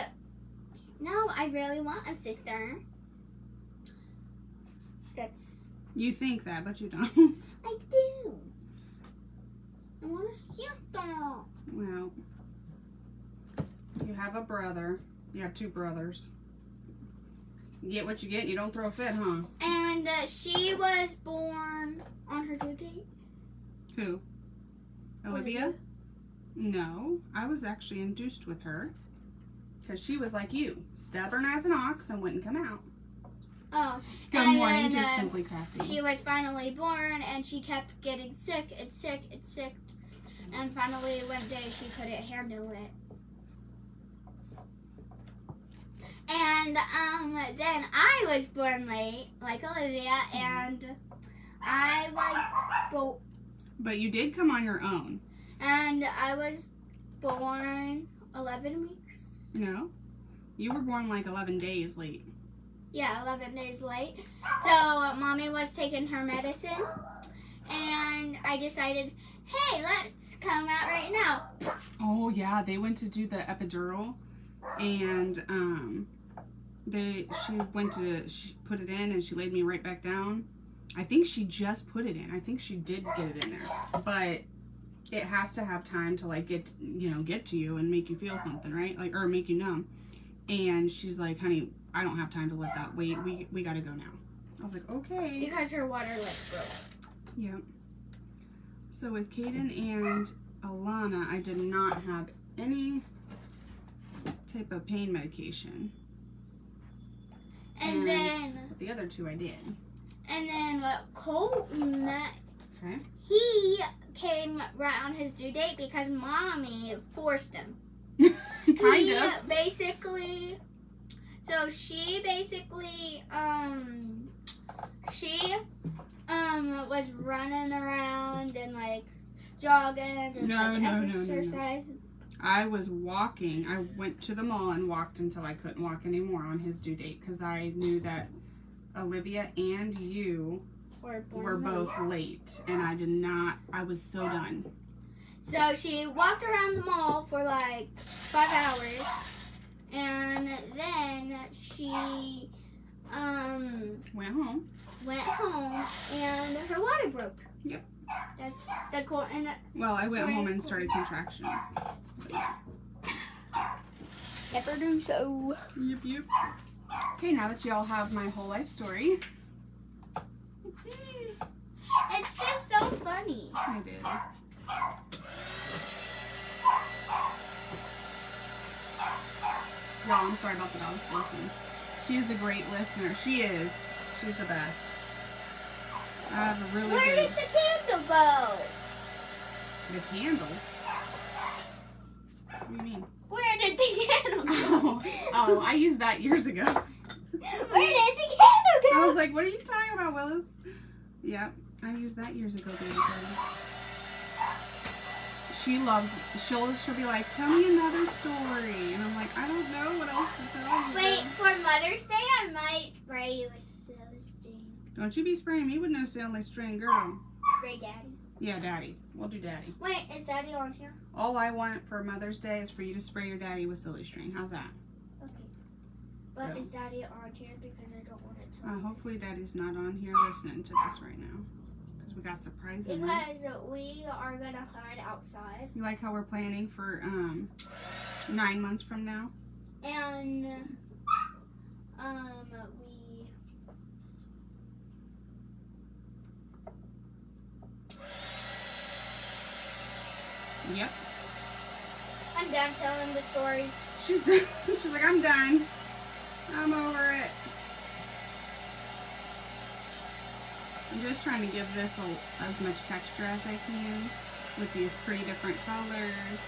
Speaker 2: now I really want a sister.
Speaker 1: You think that, but you don't.
Speaker 2: I do. I want a sister.
Speaker 1: Well, you have a brother. You have 2 brothers. You get what you get and you don't throw a fit, huh?
Speaker 2: And she was born on her due date.
Speaker 1: Who? Olivia? No, I was actually induced with her. Because she was like you. Stubborn as an ox and wouldn't come out.
Speaker 2: Oh.
Speaker 1: Good morning, just Simply Crafty.
Speaker 2: She was finally born and she kept getting sick and sick and sick. And finally one day she couldn't handle it. And then I was born late, like Olivia, and I was
Speaker 1: But you did come on your own.
Speaker 2: And I was born 11 weeks.
Speaker 1: No. You were born like 11 days late.
Speaker 2: Yeah, 11 days late. So Mommy was taking her medicine, and I decided, hey, let's come out right now.
Speaker 1: Oh yeah, they went to do the epidural, and she put it in and she laid me right back down. I think she just put it in. I think she did get it in there, but it has to have time to like get to you and make you feel something, right? Like, or make you numb. And she's like, honey, I don't have time to let that wait. We gotta go now. I was like, okay.
Speaker 2: Because her water like broke.
Speaker 1: Yep. So with Caden and Alana, I did not have any type of pain medication.
Speaker 2: And then
Speaker 1: the other 2 I did.
Speaker 2: And then Colton,
Speaker 1: okay,
Speaker 2: he came right on his due date because Mommy forced him.
Speaker 1: Kind of.
Speaker 2: Basically, so she basically, she was running around and like jogging and exercise.
Speaker 1: No. I was walking. I went to the mall and walked until I couldn't walk anymore on his due date because I knew that Olivia and you were both late, and I was so done.
Speaker 2: So she walked around the mall for like 5 hours, and then she
Speaker 1: went home,
Speaker 2: and her water broke.
Speaker 1: Yep.
Speaker 2: That's the core.
Speaker 1: Well, I went home and started contractions.
Speaker 2: Never do so.
Speaker 1: Yep. Okay, now that y'all have my whole life story.
Speaker 2: It's just so funny.
Speaker 1: It is. Y'all, I'm sorry about the dogs. Listen. She is a great listener. She is. She's the best. I have a really
Speaker 2: Where
Speaker 1: good...
Speaker 2: did the candle go?
Speaker 1: The candle? What do you mean?
Speaker 2: Where did the candle go?
Speaker 1: Oh, I used that years ago.
Speaker 2: Where did the candle go?
Speaker 1: I was like, what are you talking about, Willis? Yep, I used that years ago, baby girl. She loves, she'll be like, tell me another story. And I'm like, I don't know what else to tell you.
Speaker 2: Wait, for Mother's Day, I might spray you with silly string.
Speaker 1: Don't you be spraying me with no silly string, girl.
Speaker 2: Spray Daddy.
Speaker 1: Yeah, Daddy. We'll do Daddy.
Speaker 2: Wait, is Daddy on here?
Speaker 1: All I want for Mother's Day is for you to spray your daddy with silly string. How's that?
Speaker 2: Okay. But
Speaker 1: So,
Speaker 2: is Daddy on here because I don't want it to?
Speaker 1: hopefully Daddy's not on here listening to this right now. Because we got surprises.
Speaker 2: Because we are going to hide outside.
Speaker 1: You like how we're planning for 9 months from now?
Speaker 2: And we...
Speaker 1: Yep.
Speaker 2: I'm done telling the stories.
Speaker 1: She's done. She's like, I'm done. I'm over it. I'm just trying to give this as much texture as I can with these pretty different colors.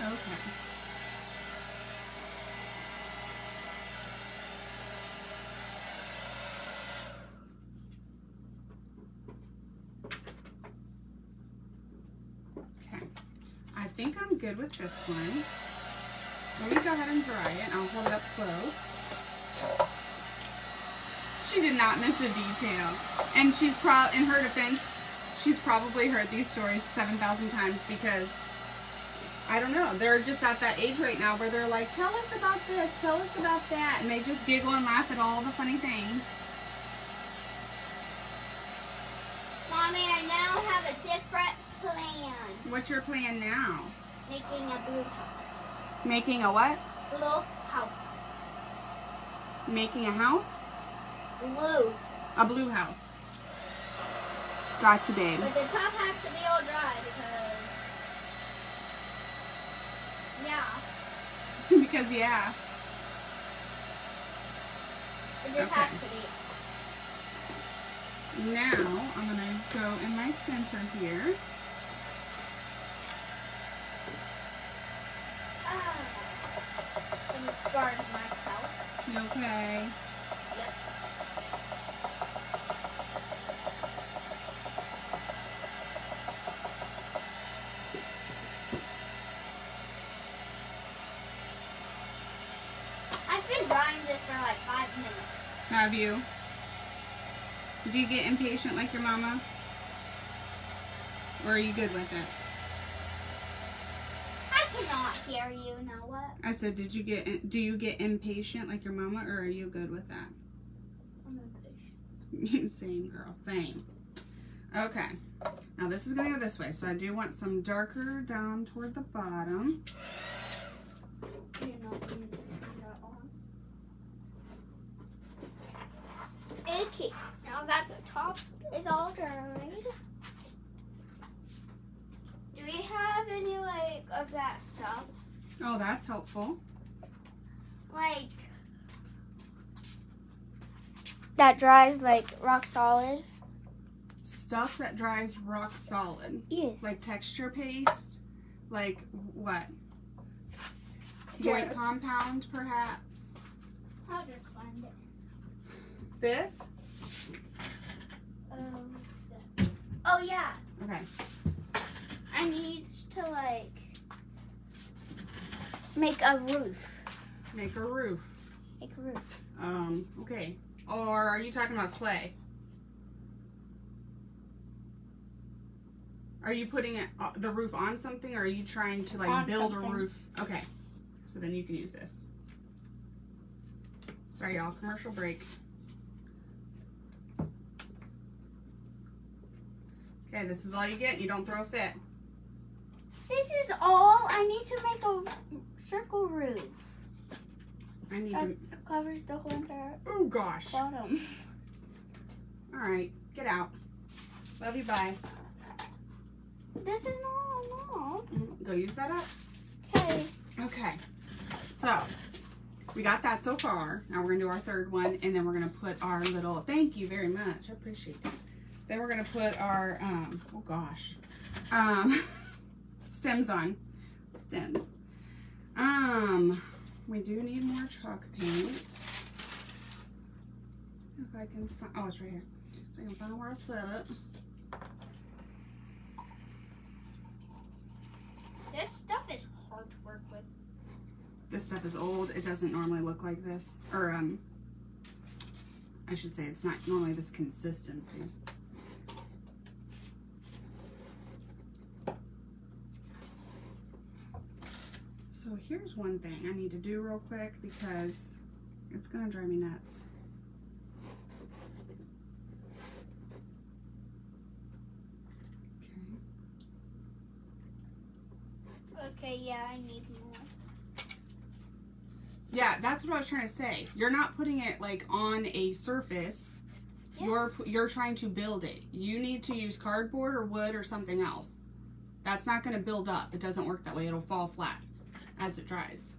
Speaker 1: Okay. Okay. I think I'm good with this one. Let me go ahead and dry it. I'll hold it up close. She did not miss a detail. And she's in her defense, she's probably heard these stories 7,000 times because I don't know. They're just at that age right now where they're like, tell us about this, tell us about that. And they just giggle and laugh at all the funny things.
Speaker 2: Mommy, I now have a different plan.
Speaker 1: What's your plan now?
Speaker 2: Making a blue house.
Speaker 1: Making a what?
Speaker 2: Blue house.
Speaker 1: Making a house?
Speaker 2: Blue.
Speaker 1: A blue house. Gotcha, babe.
Speaker 2: But the top has to be all dry because... Yeah.
Speaker 1: Because, yeah.
Speaker 2: It just
Speaker 1: Okay.
Speaker 2: has to be.
Speaker 1: Now, I'm going to go in my center here.
Speaker 2: I'm scared of myself.
Speaker 1: You okay?
Speaker 2: Yep. I've been drawing this for like 5 minutes.
Speaker 1: Have you? Do you get impatient like your mama? Or are you good with it?
Speaker 2: I cannot hear you, now what?
Speaker 1: I said, do you get impatient like your mama, or are you good with that?
Speaker 2: I'm impatient.
Speaker 1: Same, girl, same. Okay, now this is gonna go this way, so I do want some darker down toward the bottom.
Speaker 2: You're not going to turn that on. Okay, now that the top is all dried, do we have any like of that stuff?
Speaker 1: Oh, that's helpful.
Speaker 2: Like that dries like rock solid?
Speaker 1: Stuff that dries rock solid.
Speaker 2: Yes.
Speaker 1: Like texture paste? Like what?
Speaker 2: Yeah.
Speaker 1: White compound, perhaps?
Speaker 2: I'll just find it.
Speaker 1: This?
Speaker 2: What's that? Oh yeah.
Speaker 1: Okay.
Speaker 2: I need to like make a roof.
Speaker 1: Make a roof.
Speaker 2: Make a roof.
Speaker 1: Okay. Or are you talking about clay? Are you putting the roof on something, or are you trying to like
Speaker 2: On
Speaker 1: build
Speaker 2: something.
Speaker 1: a roof? Okay. So then you can use this. Sorry, y'all. Commercial break. Okay, this is all you get. You don't throw a fit.
Speaker 2: This is all. I need to make a circle roof.
Speaker 1: I need
Speaker 2: That
Speaker 1: to...
Speaker 2: covers the whole entire
Speaker 1: Oh, gosh.
Speaker 2: bottom.
Speaker 1: All right. Get out. Love you, bye.
Speaker 2: This is not enough.
Speaker 1: Go use that up.
Speaker 2: Okay.
Speaker 1: Okay. So, we got that so far. Now we're going to do our third one, and then we're going to put our little, thank you very much. I appreciate that. Then we're going to put our, oh gosh, stems on. Stems. We do need more chalk paint. If I can find, oh, it's right here. If I can find where I set it.
Speaker 2: This stuff is hard to work with.
Speaker 1: This stuff is old. It doesn't normally look like this. Or, I should say it's not normally this consistency. So here's one thing I need to do real quick because it's gonna drive me nuts.
Speaker 2: Okay, yeah, I need more.
Speaker 1: Yeah, that's what I was trying to say. You're not putting it like on a surface. Yeah. You're trying to build it. You need to use cardboard or wood or something else. That's not going to build up. It doesn't work that way. It'll fall flat as it dries.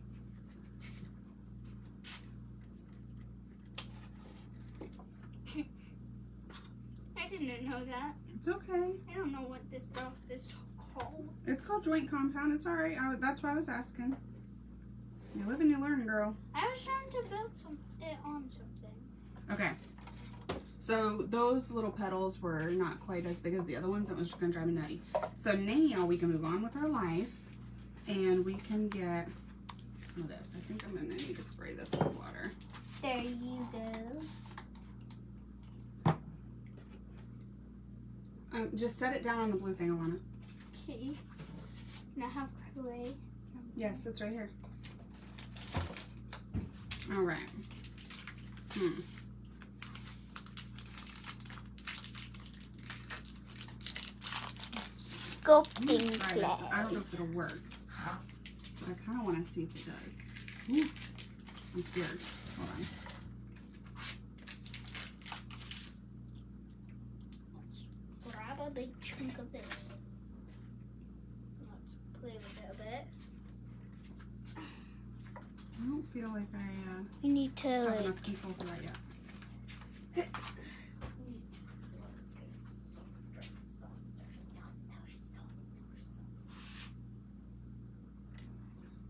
Speaker 2: I didn't know that.
Speaker 1: It's okay.
Speaker 2: I don't know what this stuff is called.
Speaker 1: It's called joint compound. It's alright. That's why I was asking. You live and you learn, girl.
Speaker 2: I was trying to build it on something.
Speaker 1: Okay. So those little petals were not quite as big as the other ones. It was just going to drive me nutty. So now we can move on with our life. And we can get some of this. I think I'm going to need to spray this with water.
Speaker 2: There you go.
Speaker 1: Just set it down on the blue thing, Alana.
Speaker 2: Okay. Now have clay.
Speaker 1: Yes, it's right here. All right.
Speaker 2: Sculpting clay.
Speaker 1: I don't know if it'll work. But I kind of want to see if it does. Ooh, I'm scared. Hold on.
Speaker 2: Grab a big chunk of this. Let's play with it a bit.
Speaker 1: I don't feel like I
Speaker 2: You need to
Speaker 1: have
Speaker 2: like
Speaker 1: enough control for that yet.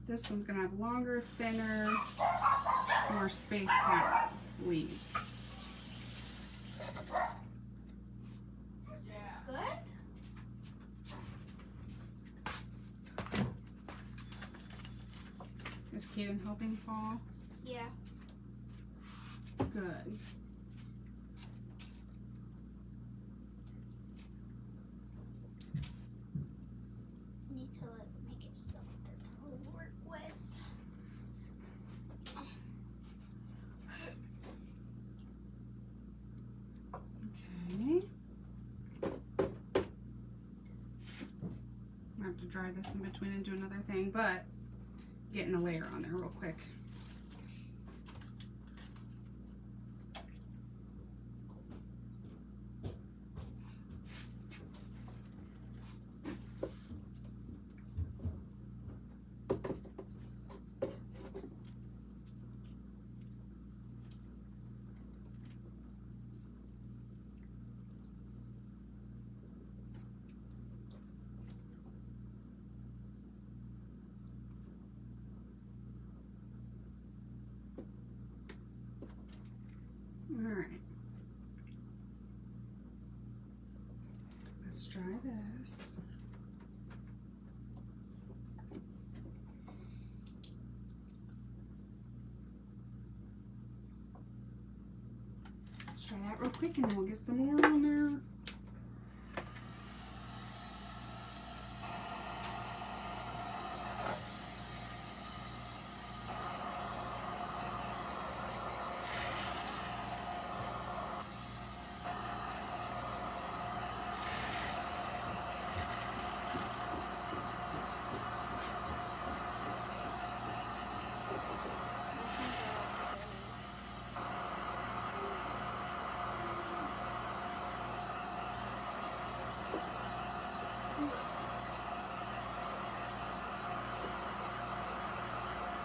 Speaker 1: This one's gonna have longer, thinner, more spaced out leaves.
Speaker 2: good.
Speaker 1: Is Kaden helping Paul?
Speaker 2: Yeah.
Speaker 1: Good.
Speaker 2: Need to like make it softer to work with.
Speaker 1: Okay. I have to dry this in between and do another thing, but getting a layer on there real quick. All right. Let's try this. Let's try that real quick and then we'll get some more on there.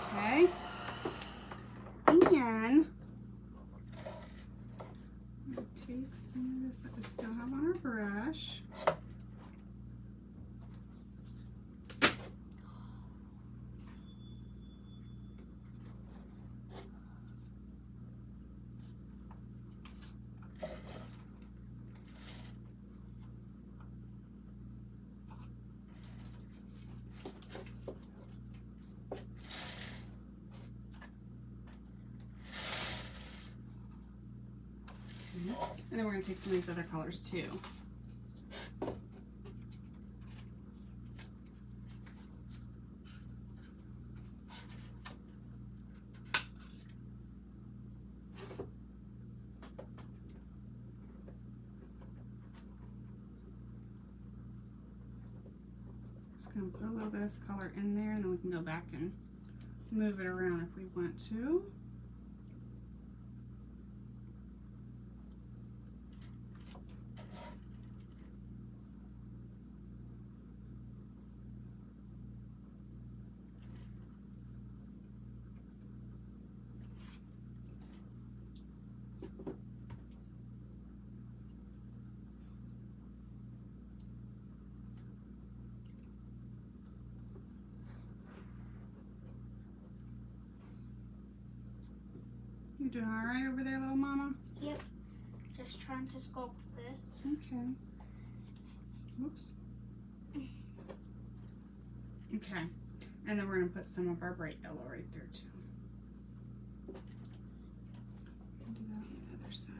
Speaker 1: Okay. And I'm going to take some of this that we still have on our brush. And then we're going to take some of these other colors too. Just going to put a little bit of this color in there, and then we can go back and move it around if we want to. You doing all right over there, little mama?
Speaker 2: Yep. Just trying to sculpt this.
Speaker 1: Okay. Whoops. Okay. And then we're going to put some of our bright yellow right there too. Do that on the other side.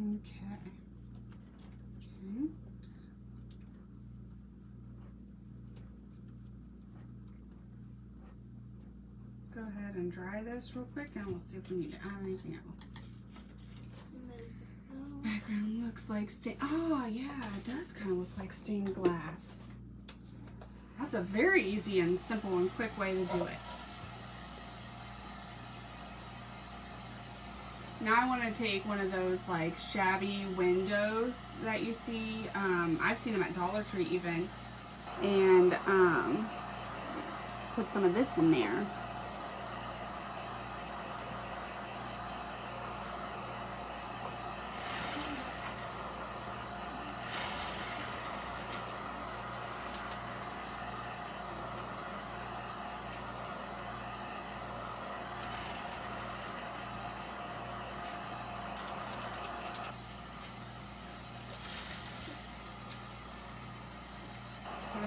Speaker 1: Okay. Okay. Let's go ahead and dry this real quick, and we'll see if we need to add anything else. Background looks like oh yeah, it does kind of look like stained glass. That's a very easy and simple and quick way to do it. Now I want to take one of those like shabby windows that you see. I've seen them at Dollar Tree even, and put some of this in there.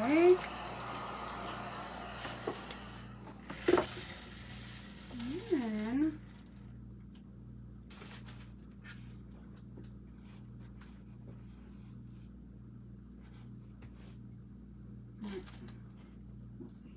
Speaker 1: Okay. And then we'll see.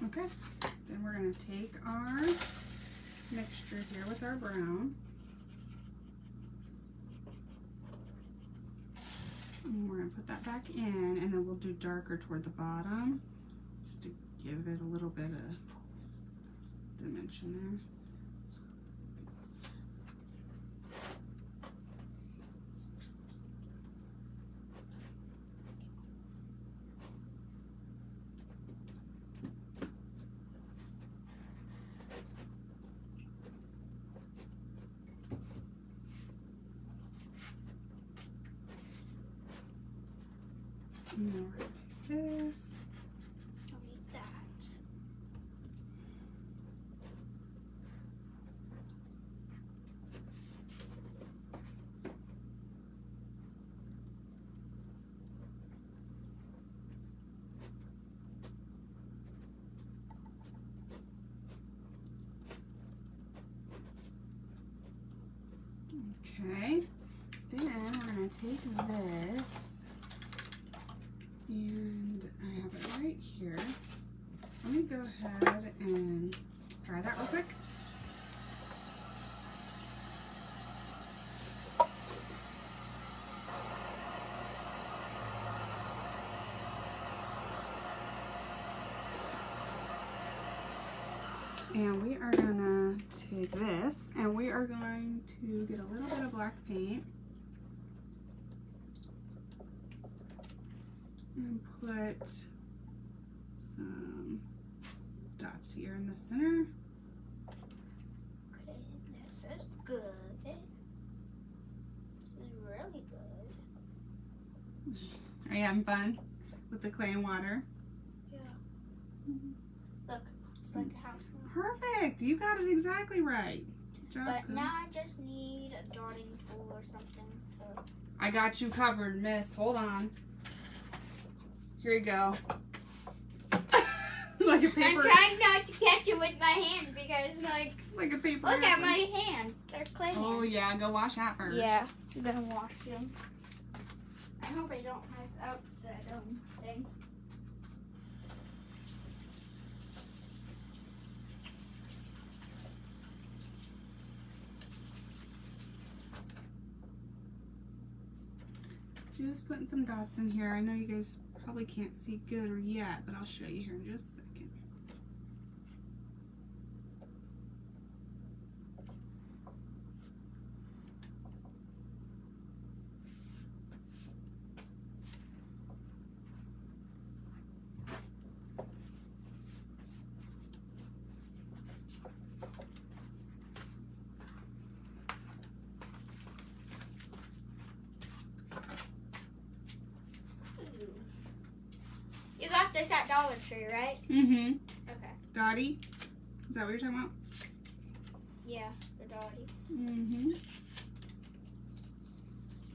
Speaker 1: Okay, then we're going to take our mixture here with our brown, and we're going to put that back in, and then we'll do darker toward the bottom just to give it a little bit of dimension there. And then we're going to take this.
Speaker 2: I'll need that.
Speaker 1: Okay, then we're gonna take this, and I have it right here. Let me go ahead and try that real quick. And we are gonna take this and we are going to get a little bit of black paint and put some dots here in the center.
Speaker 2: Okay, this is good. This is really good.
Speaker 1: Are you having fun with the clay and water?
Speaker 2: Yeah. Look, it's like a house now.
Speaker 1: Perfect. You got it exactly right. Good job,
Speaker 2: But
Speaker 1: Coop.
Speaker 2: now I just need a dotting tool or something.
Speaker 1: I got you covered, miss. Hold on. Here you go. Like a paper.
Speaker 2: I'm trying not to catch it with my hand because,
Speaker 1: like a paper.
Speaker 2: look at
Speaker 1: napkin.
Speaker 2: my hands. They're clay hands.
Speaker 1: Oh yeah, go wash that first.
Speaker 2: Yeah, I'm gonna wash them. I hope I don't mess up the thing.
Speaker 1: Just putting some dots in here. I know you guys probably can't see good yet, but I'll show you here in just a second.
Speaker 2: You got this at Dollar Tree, right?
Speaker 1: Mm-hmm.
Speaker 2: Okay.
Speaker 1: Dottie? Is that what you're talking about?
Speaker 2: Yeah, the Dottie.
Speaker 1: Mm-hmm.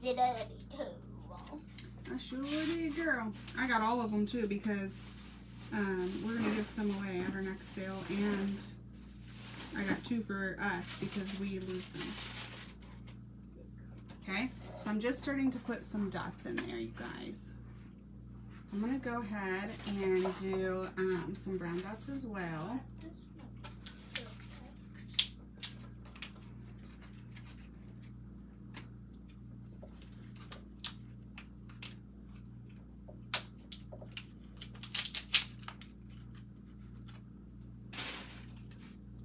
Speaker 2: The Dottie too.
Speaker 1: I sure did, girl. I got all of them too because we're gonna give some away at our next sale, and I got 2 for us because we lose them. Okay, so I'm just starting to put some dots in there, you guys. I'm gonna go ahead and do some brown dots as well.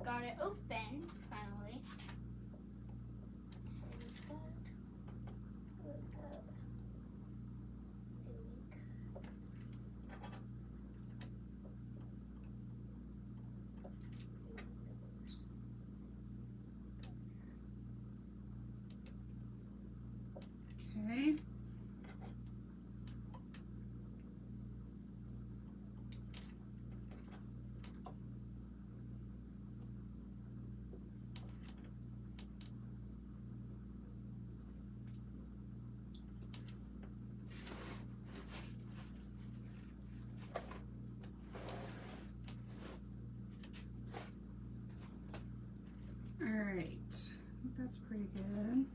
Speaker 2: Got it open finally.
Speaker 1: Okay. All right, that's pretty good.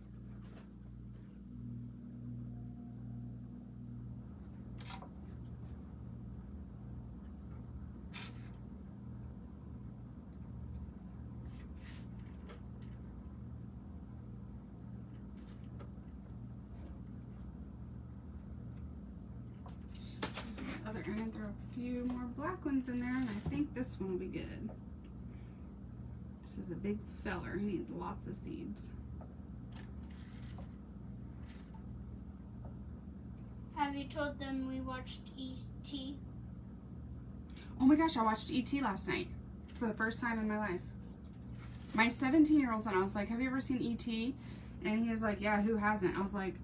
Speaker 1: This other end, throw a few more black ones in there, and I think this one will be good. This is a big feller. He needs lots of seeds.
Speaker 2: Have you told them we watched E.T.?
Speaker 1: Oh my gosh, I watched E.T. last night for the first time in my life. My 17-year-old son, I was like, have you ever seen E.T.? And he was like, yeah, who hasn't? I was like,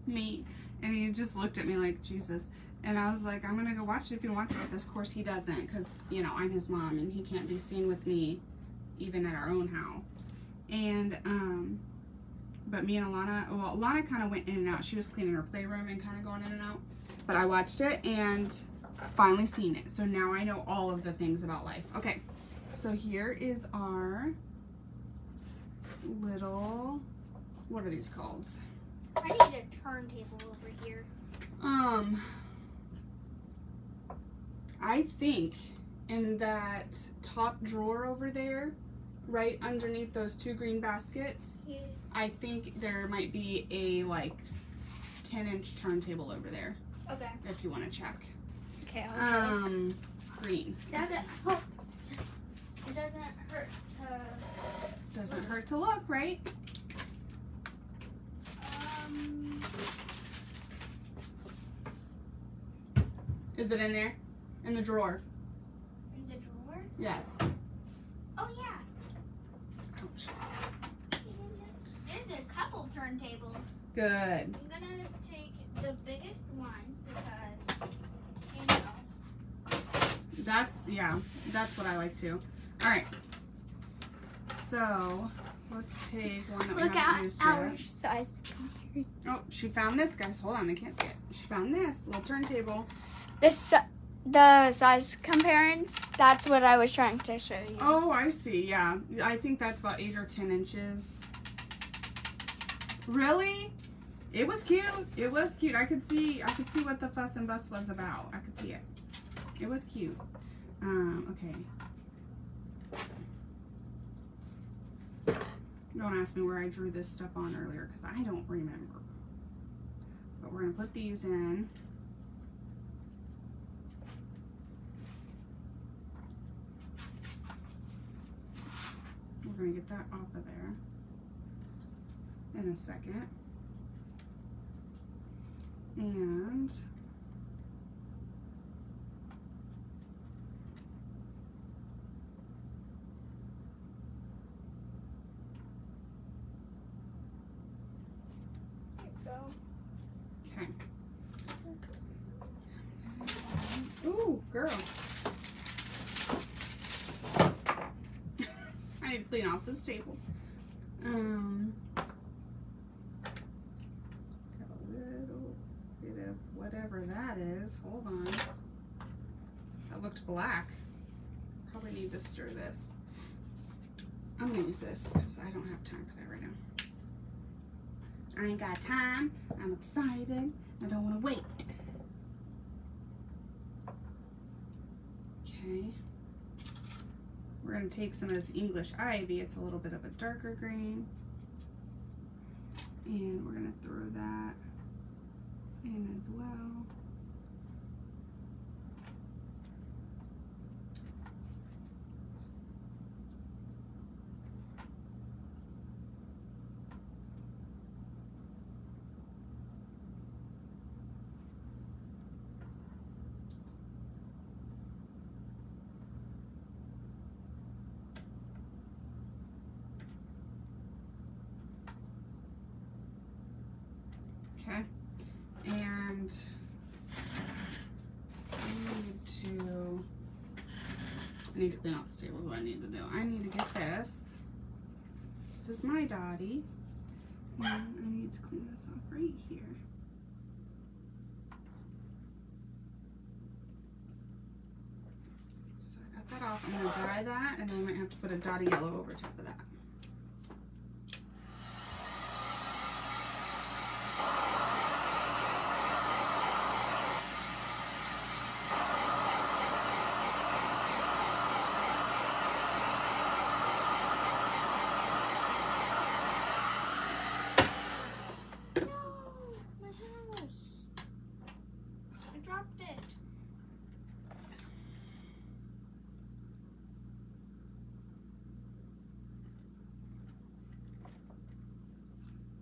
Speaker 1: me. And he just looked at me like, Jesus. And I was like, I'm going to go watch it if you want to. But this, of course, he doesn't because, you know, I'm his mom and he can't be seen with me even at our own house. And, but me and Alana, well, Alana kind of went in and out. She was cleaning her playroom and kind of going in and out. But I watched it and finally seen it. So now I know all of the things about life. Okay, so here is our little what are these called?
Speaker 2: I need a turntable over here.
Speaker 1: I think in that top drawer over there, right underneath those 2 green baskets,
Speaker 2: Yeah.
Speaker 1: I think there might be a like 10-inch turntable over there.
Speaker 2: Okay.
Speaker 1: If you want to check.
Speaker 2: Okay, I'll try.
Speaker 1: Green.
Speaker 2: It doesn't hurt to.
Speaker 1: Doesn't hurt to look, right? Is it in there? In the drawer?
Speaker 2: In the drawer?
Speaker 1: Yeah.
Speaker 2: Oh yeah.
Speaker 1: Ouch.
Speaker 2: There's a couple turntables.
Speaker 1: Good.
Speaker 2: I'm gonna take the biggest one because you know.
Speaker 1: That's what I like too. All right. So let's take one that we
Speaker 2: Look
Speaker 1: haven't
Speaker 2: at
Speaker 1: used
Speaker 2: our
Speaker 1: yet.
Speaker 2: size.
Speaker 1: Oh, she found this, guys. Hold on, they can't see it. She found this little turntable.
Speaker 2: The size comparison. That's what I was trying to show you.
Speaker 1: Oh, I see. Yeah, I think that's about 8 or 10 inches. Really? It was cute. It was cute. I could see what the fuss and fuss was about. I could see it. It was cute. Okay. Don't ask me where I drew this stuff on earlier because I don't remember. But we're gonna put these in. We're gonna get that off of there in a second. And
Speaker 2: There you go.
Speaker 1: okay. Ooh, girl. I need to clean off this table. Got a little bit of whatever that is. Hold on. That looked black. Probably need to stir this. I'm gonna use this because I don't have time for that right now. I ain't got time. I'm excited. I don't want to wait. Okay. We're going to take some of this English ivy. It's a little bit of a darker green. And we're going to throw that in as well. Okay, and I need to clean off the table. What do I need to do? I need to get this. This is my Dottie. And I need to clean this off right here. So I got that off. I'm going to dry that, and then I might have to put a Dottie yellow over top of that.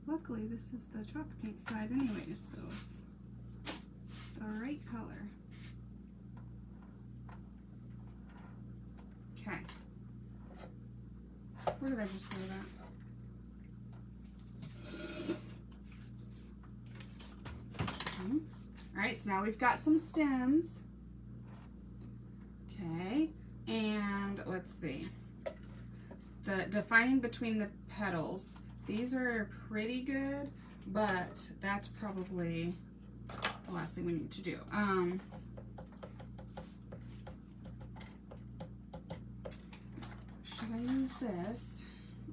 Speaker 1: Luckily, this is the chalk paint side anyways, so it's the right color. Okay. Where did I just throw that? Okay. Alright, so now we've got some stems. Okay, and let's see. The defining between the petals. These are pretty good, but that's probably the last thing we need to do. Should I use this?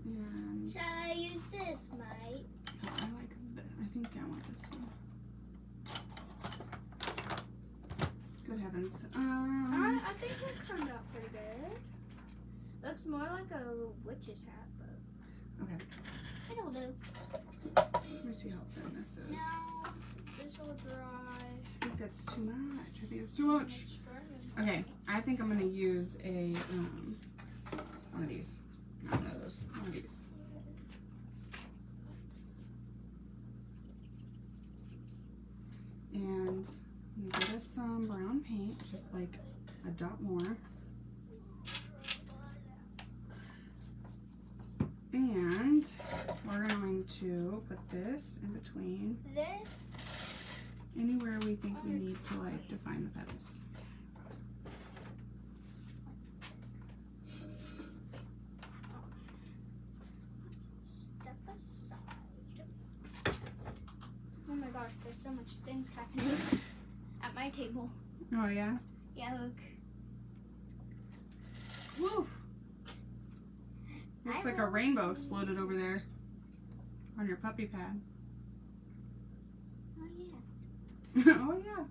Speaker 1: And
Speaker 2: shall I use this, Mike? Looks more like a witch's hat, but
Speaker 1: Okay.
Speaker 2: it'll do.
Speaker 1: Let me see how thin this is.
Speaker 2: Now, this will dry.
Speaker 1: I think that's too much. I think it's too much. Okay, I think I'm gonna use a one of these. Not one of those. One of these. And get us some brown paint, just like a dot more. And we're going to put this in between.
Speaker 2: This?
Speaker 1: Anywhere we think we need to like define the petals.
Speaker 2: Step aside. Oh my gosh, there's so much things happening at my table.
Speaker 1: Oh yeah?
Speaker 2: Yeah, look.
Speaker 1: Woo! Looks like a rainbow exploded over there on your puppy pad.
Speaker 2: Oh yeah.
Speaker 1: Oh yeah.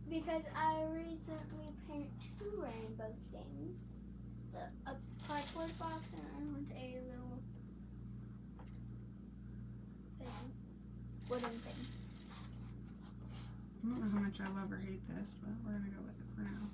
Speaker 2: Because I recently painted 2 rainbow things. A cardboard box and a little thing. Wooden thing.
Speaker 1: I don't know how much I love or hate this, but we're gonna go with it for now.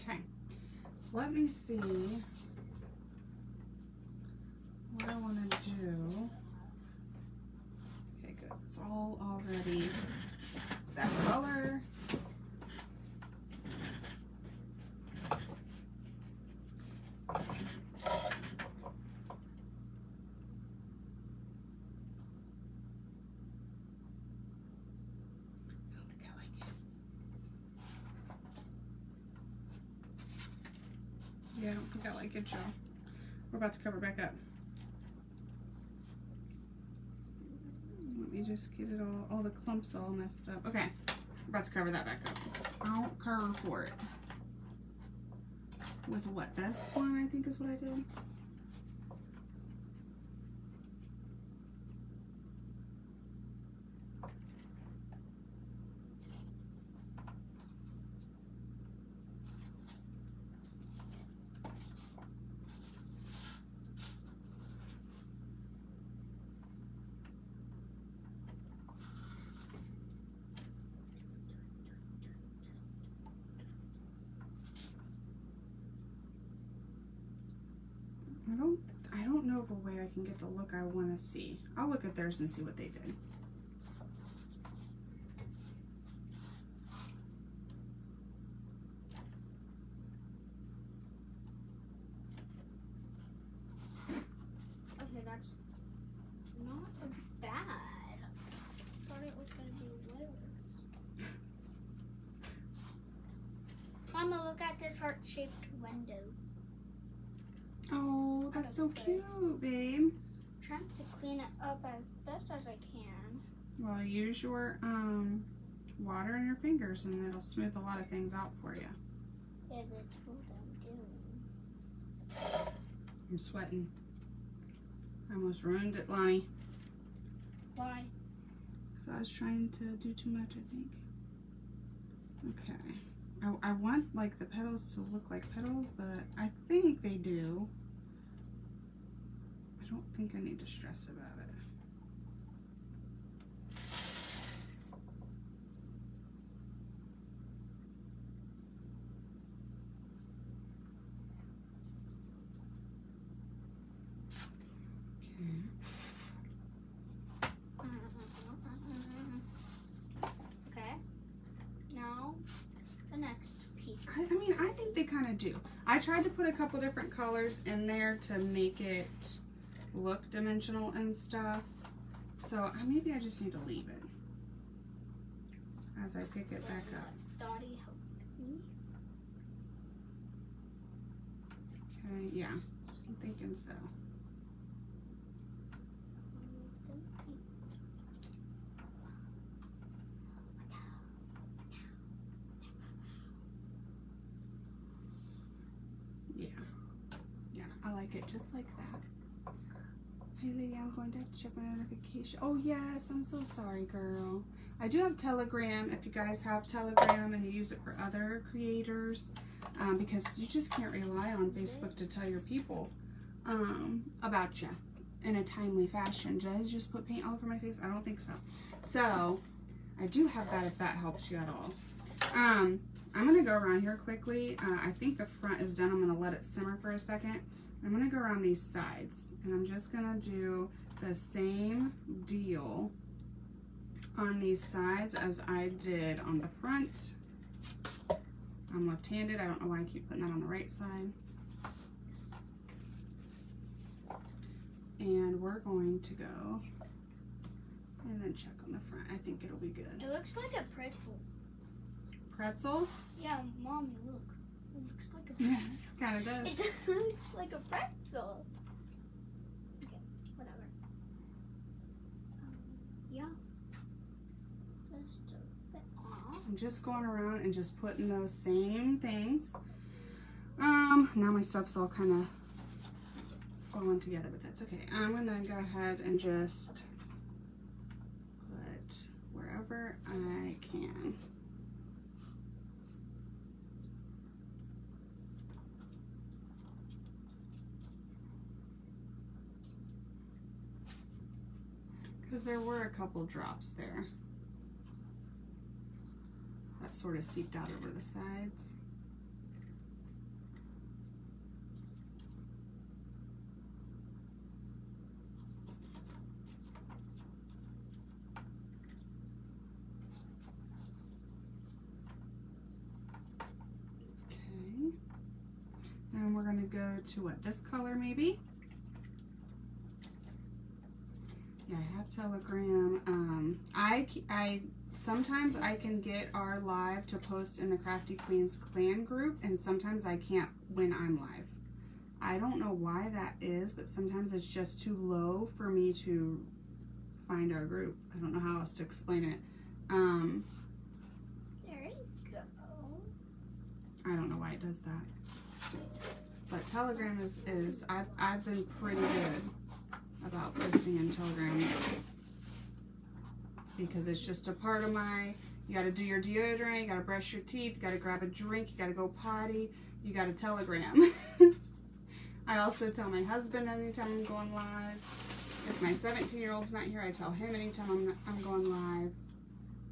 Speaker 1: Okay, let me see what I want to do. Okay, good. It's all already that color. Yeah, I don't think I like it, Joe. We're about to cover back up. Let me just get it all the clumps all messed up. Okay, we're about to cover that back up. I'll cover for it. With what? This one, I think is what I did. I don't know of a way I can get the look I want to see. I'll look at theirs and see what they did.
Speaker 2: Okay, that's not bad. I thought it was going to be worse. Mama, look at this heart-shaped window.
Speaker 1: Oh, that's so cute, babe.
Speaker 2: I'm trying to clean it up as best as I can.
Speaker 1: Well, use your water in your fingers and it'll smooth a lot of things out for you.
Speaker 2: Yeah, that's what I'm doing.
Speaker 1: I'm sweating. I almost ruined it, Lonnie.
Speaker 2: Why?
Speaker 1: Because I was trying to do too much, I think. Okay. I want like the petals to look like petals, but I think they do. I don't think I need to stress about it. Okay. I mean, I think they kind of do. I tried to put a couple different colors in there to make it look dimensional and stuff. So maybe I just need to leave it as I pick it back up.
Speaker 2: Dottie help me.
Speaker 1: Okay, yeah, I'm thinking so. Yeah, I like it just like that. Hey lady, I'm going to have to check my notification. Oh yes, I'm so sorry, girl. I do have Telegram if you guys have Telegram and you use it for other creators, because you just can't rely on Facebook to tell your people about you in a timely fashion. Did I just put paint all over my face? I don't think so. So I do have that if that helps you at all. I'm going to go around here quickly. I think the front is done. I'm going to let it simmer for a second. I'm going to go around these sides, and I'm just going to do the same deal on these sides as I did on the front. I'm left-handed. I don't know why I keep putting that on the right side. And we're going to go and then check on the front. I think it'll be good.
Speaker 2: It looks like a pretzel.
Speaker 1: Pretzel?
Speaker 2: Yeah, Mommy, look. It looks like a
Speaker 1: Yeah,
Speaker 2: pretzel.
Speaker 1: it kind of does.
Speaker 2: It looks like a pretzel. Okay, whatever. Yeah. Just a bit off.
Speaker 1: I'm just going around and just putting those same things. Now my stuff's all kind of falling together, but that's okay. I'm gonna go ahead and just put wherever I can. Because there were a couple drops there that sort of seeped out over the sides. Okay. And we're going to go to what, this color maybe? Yeah, I have Telegram. I sometimes I can get our live to post in the Crafty Queens clan group, and sometimes I can't when I'm live. I don't know why that is, but sometimes it's just too low for me to find our group. I don't know how else to explain it.
Speaker 2: There you go.
Speaker 1: I don't know why it does that. But Telegram is I've been pretty good about posting in Telegram because it's just a part of my, you gotta do your deodorant, you gotta brush your teeth, you gotta grab a drink, you gotta go potty, you gotta Telegram. I also tell my husband anytime I'm going live. If my 17-year-old's not here, I tell him anytime I'm going live,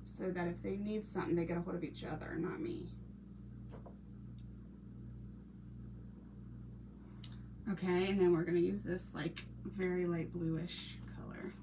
Speaker 1: so that if they need something, they get a hold of each other, not me. Okay, and then we're gonna use this like very light bluish color.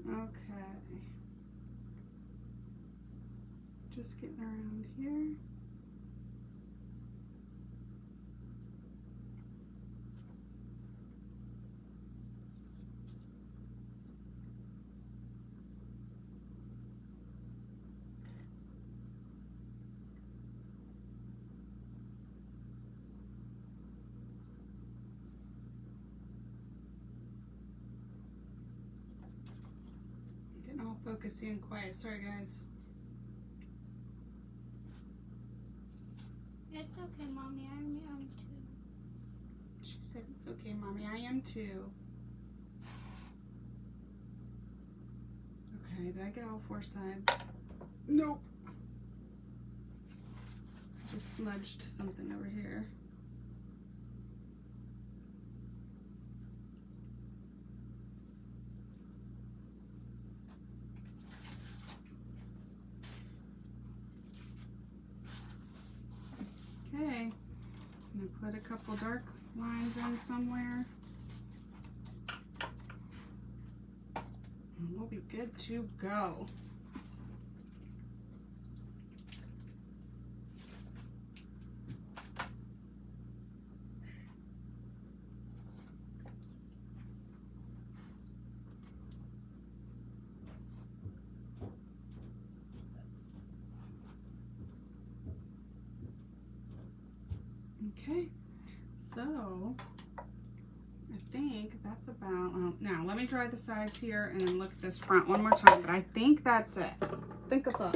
Speaker 1: Okay. Just getting around here. Getting all focusy and quiet. Sorry, guys.
Speaker 2: It's okay, Mommy. I am too.
Speaker 1: She said, it's okay, Mommy. I am too. Okay, did I get all 4 sides? Nope. I just smudged something over here. Okay, I'm gonna put a couple dark lines in somewhere. And we'll be good to go. Okay, so I think that's about, now let me dry the sides here and then look at this front one more time, but I think that's it. I think that's all.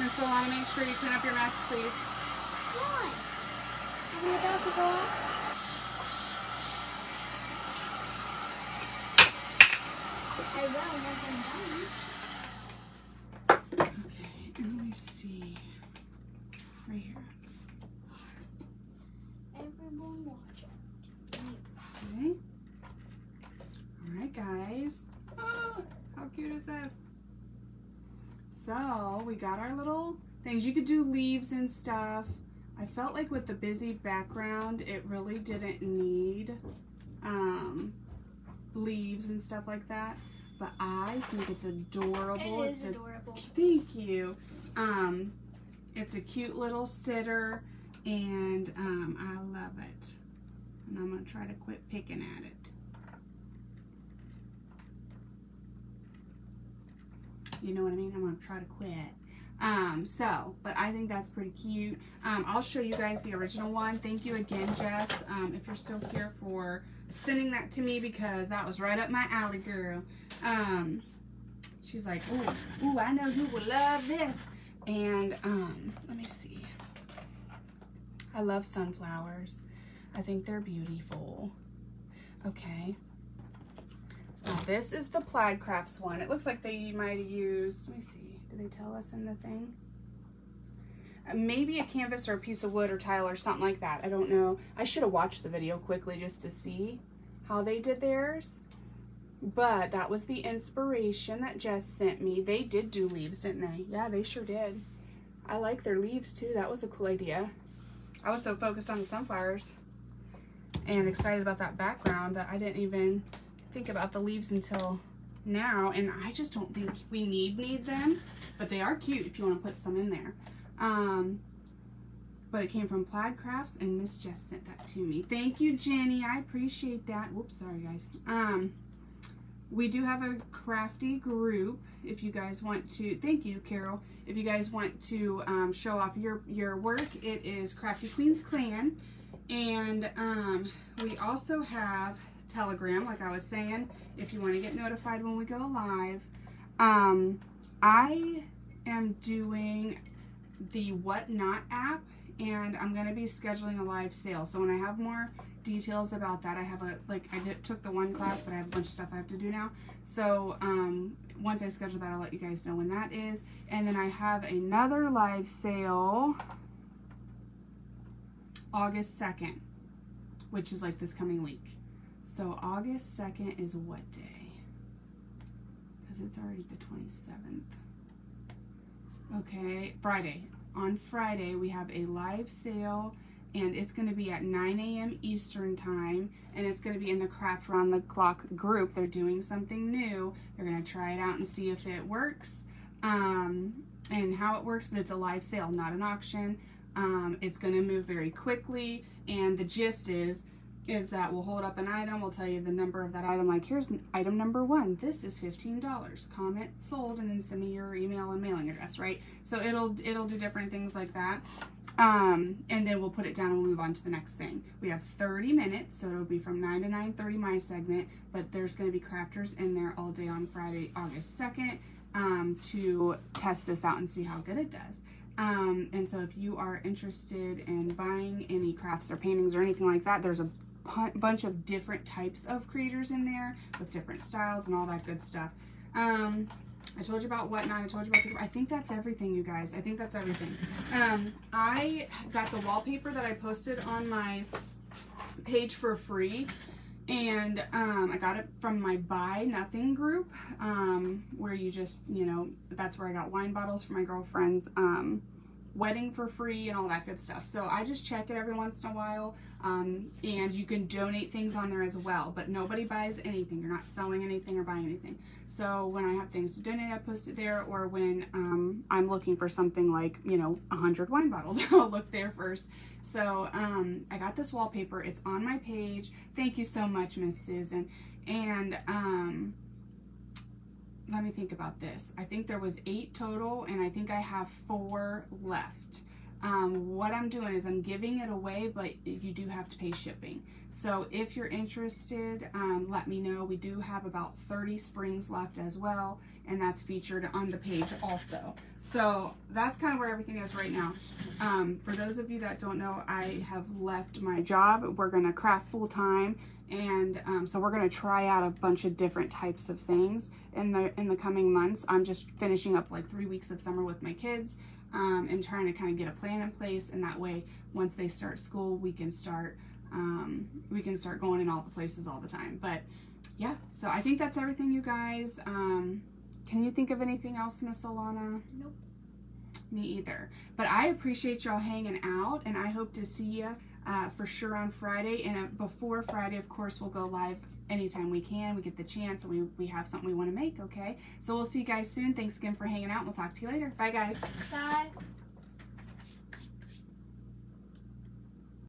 Speaker 1: I still want to make sure you clean up your mess, please.
Speaker 2: Why? I'm about to go out. I will once I'm done.
Speaker 1: Okay, let me see. Right here.
Speaker 2: Everyone watch it.
Speaker 1: Okay. Alright, guys. Oh, how cute is this? So, we got our little things. You could do leaves and stuff. I felt like with the busy background, it really didn't need leaves and stuff like that. But I think it's adorable.
Speaker 2: It is adorable.
Speaker 1: Thank you. It's a cute little sitter, and I love it. And I'm going to try to quit picking at it. You know what I mean? I'm going to try to quit. But I think that's pretty cute. I'll show you guys the original one. Thank you again, Jess, if you're still here, for sending that to me, because that was right up my alley, girl. She's like, ooh, I know who will love this. And let me see. I love sunflowers. I think they're beautiful. Okay. Now this is the Plaid Crafts one. It looks like they might have used, let me see, do they tell us in the thing? Maybe a canvas or a piece of wood or tile or something like that. I don't know. I should have watched the video quickly just to see how they did theirs. But that was the inspiration that Jess sent me. They did do leaves, didn't they? Yeah, they sure did. I like their leaves too. That was a cool idea. I was so focused on the sunflowers and excited about that background that I didn't even think about the leaves until now. And I just don't think we need them, but they are cute if you want to put some in there. But it came from Plaid Crafts, and Miss Jess sent that to me. Thank you, Jenny. I appreciate that. Whoops, sorry guys. We do have a crafty group if you guys want to. Thank you, Carol. If you guys want to show off your work, it is Crafty Queens Clan. And we also have Telegram, like I was saying, if you want to get notified when we go live. I am doing the Whatnot app, and I'm going to be scheduling a live sale. So when I have more details about that, I have took the one class, but I have a bunch of stuff I have to do now. So once I schedule that, I'll let you guys know when that is. And then I have another live sale August 2nd, which is like this coming week. So August 2nd is what day? Because it's already the 27th. Okay, Friday. on Friday we have a live sale, and it's going to be at 9 a.m. Eastern time, and it's going to be in the Craft Round the Clock group. They're doing something new. They're going to try it out and see if it works and how it works, but it's a live sale, not an auction. It's going to move very quickly, and the gist is that we'll hold up an item, we'll tell you the number of that item, like here's item number 1, this is $15, comment sold, and then send me your email and mailing address, right? So it'll do different things like that, and then we'll put it down and we'll move on to the next thing. We have 30 minutes, so it'll be from 9 to 9:30 my segment, but there's going to be crafters in there all day on Friday, August 2nd, to test this out and see how good it does. And so if you are interested in buying any crafts or paintings or anything like that, there's a bunch of different types of creators in there with different styles and all that good stuff. I told you about Whatnot. I told you about I think that's everything, you guys. I think that's everything. I got the wallpaper that I posted on my page for free, and I got it from my Buy Nothing group, where you just, you know, that's where I got wine bottles for my girlfriend's wedding for free and all that good stuff. So I just check it every once in a while, and you can donate things on there as well, but nobody buys anything. You're not selling anything or buying anything. So when I have things to donate, I post it there, or when I'm looking for something like, you know, 100 wine bottles, I'll look there first. So I got this wallpaper. It's on my page. Thank you so much, Miss Susan. And let me think about this. I think there was 8 total, and I think I have 4 left. What I'm doing is I'm giving it away, but you do have to pay shipping. So if you're interested, let me know. We do have about 30 springs left as well, and that's featured on the page also. So that's kind of where everything is right now. For those of you that don't know, I have left my job. We're gonna craft full time, and so we're gonna try out a bunch of different types of things in the coming months. I'm just finishing up like 3 weeks of summer with my kids, and trying to kind of get a plan in place, and that way once they start school we can start going in all the places all the time. But yeah, so I think that's everything, you guys. Can you think of anything else, Miss Alana?
Speaker 2: Nope.
Speaker 1: Me either. But I appreciate y'all hanging out, and I hope to see you for sure on Friday. And before Friday, of course, we'll go live anytime we can. We get the chance, and we have something we want to make, okay? So we'll see you guys soon. Thanks again for hanging out. We'll talk to you later. Bye, guys.
Speaker 2: Bye.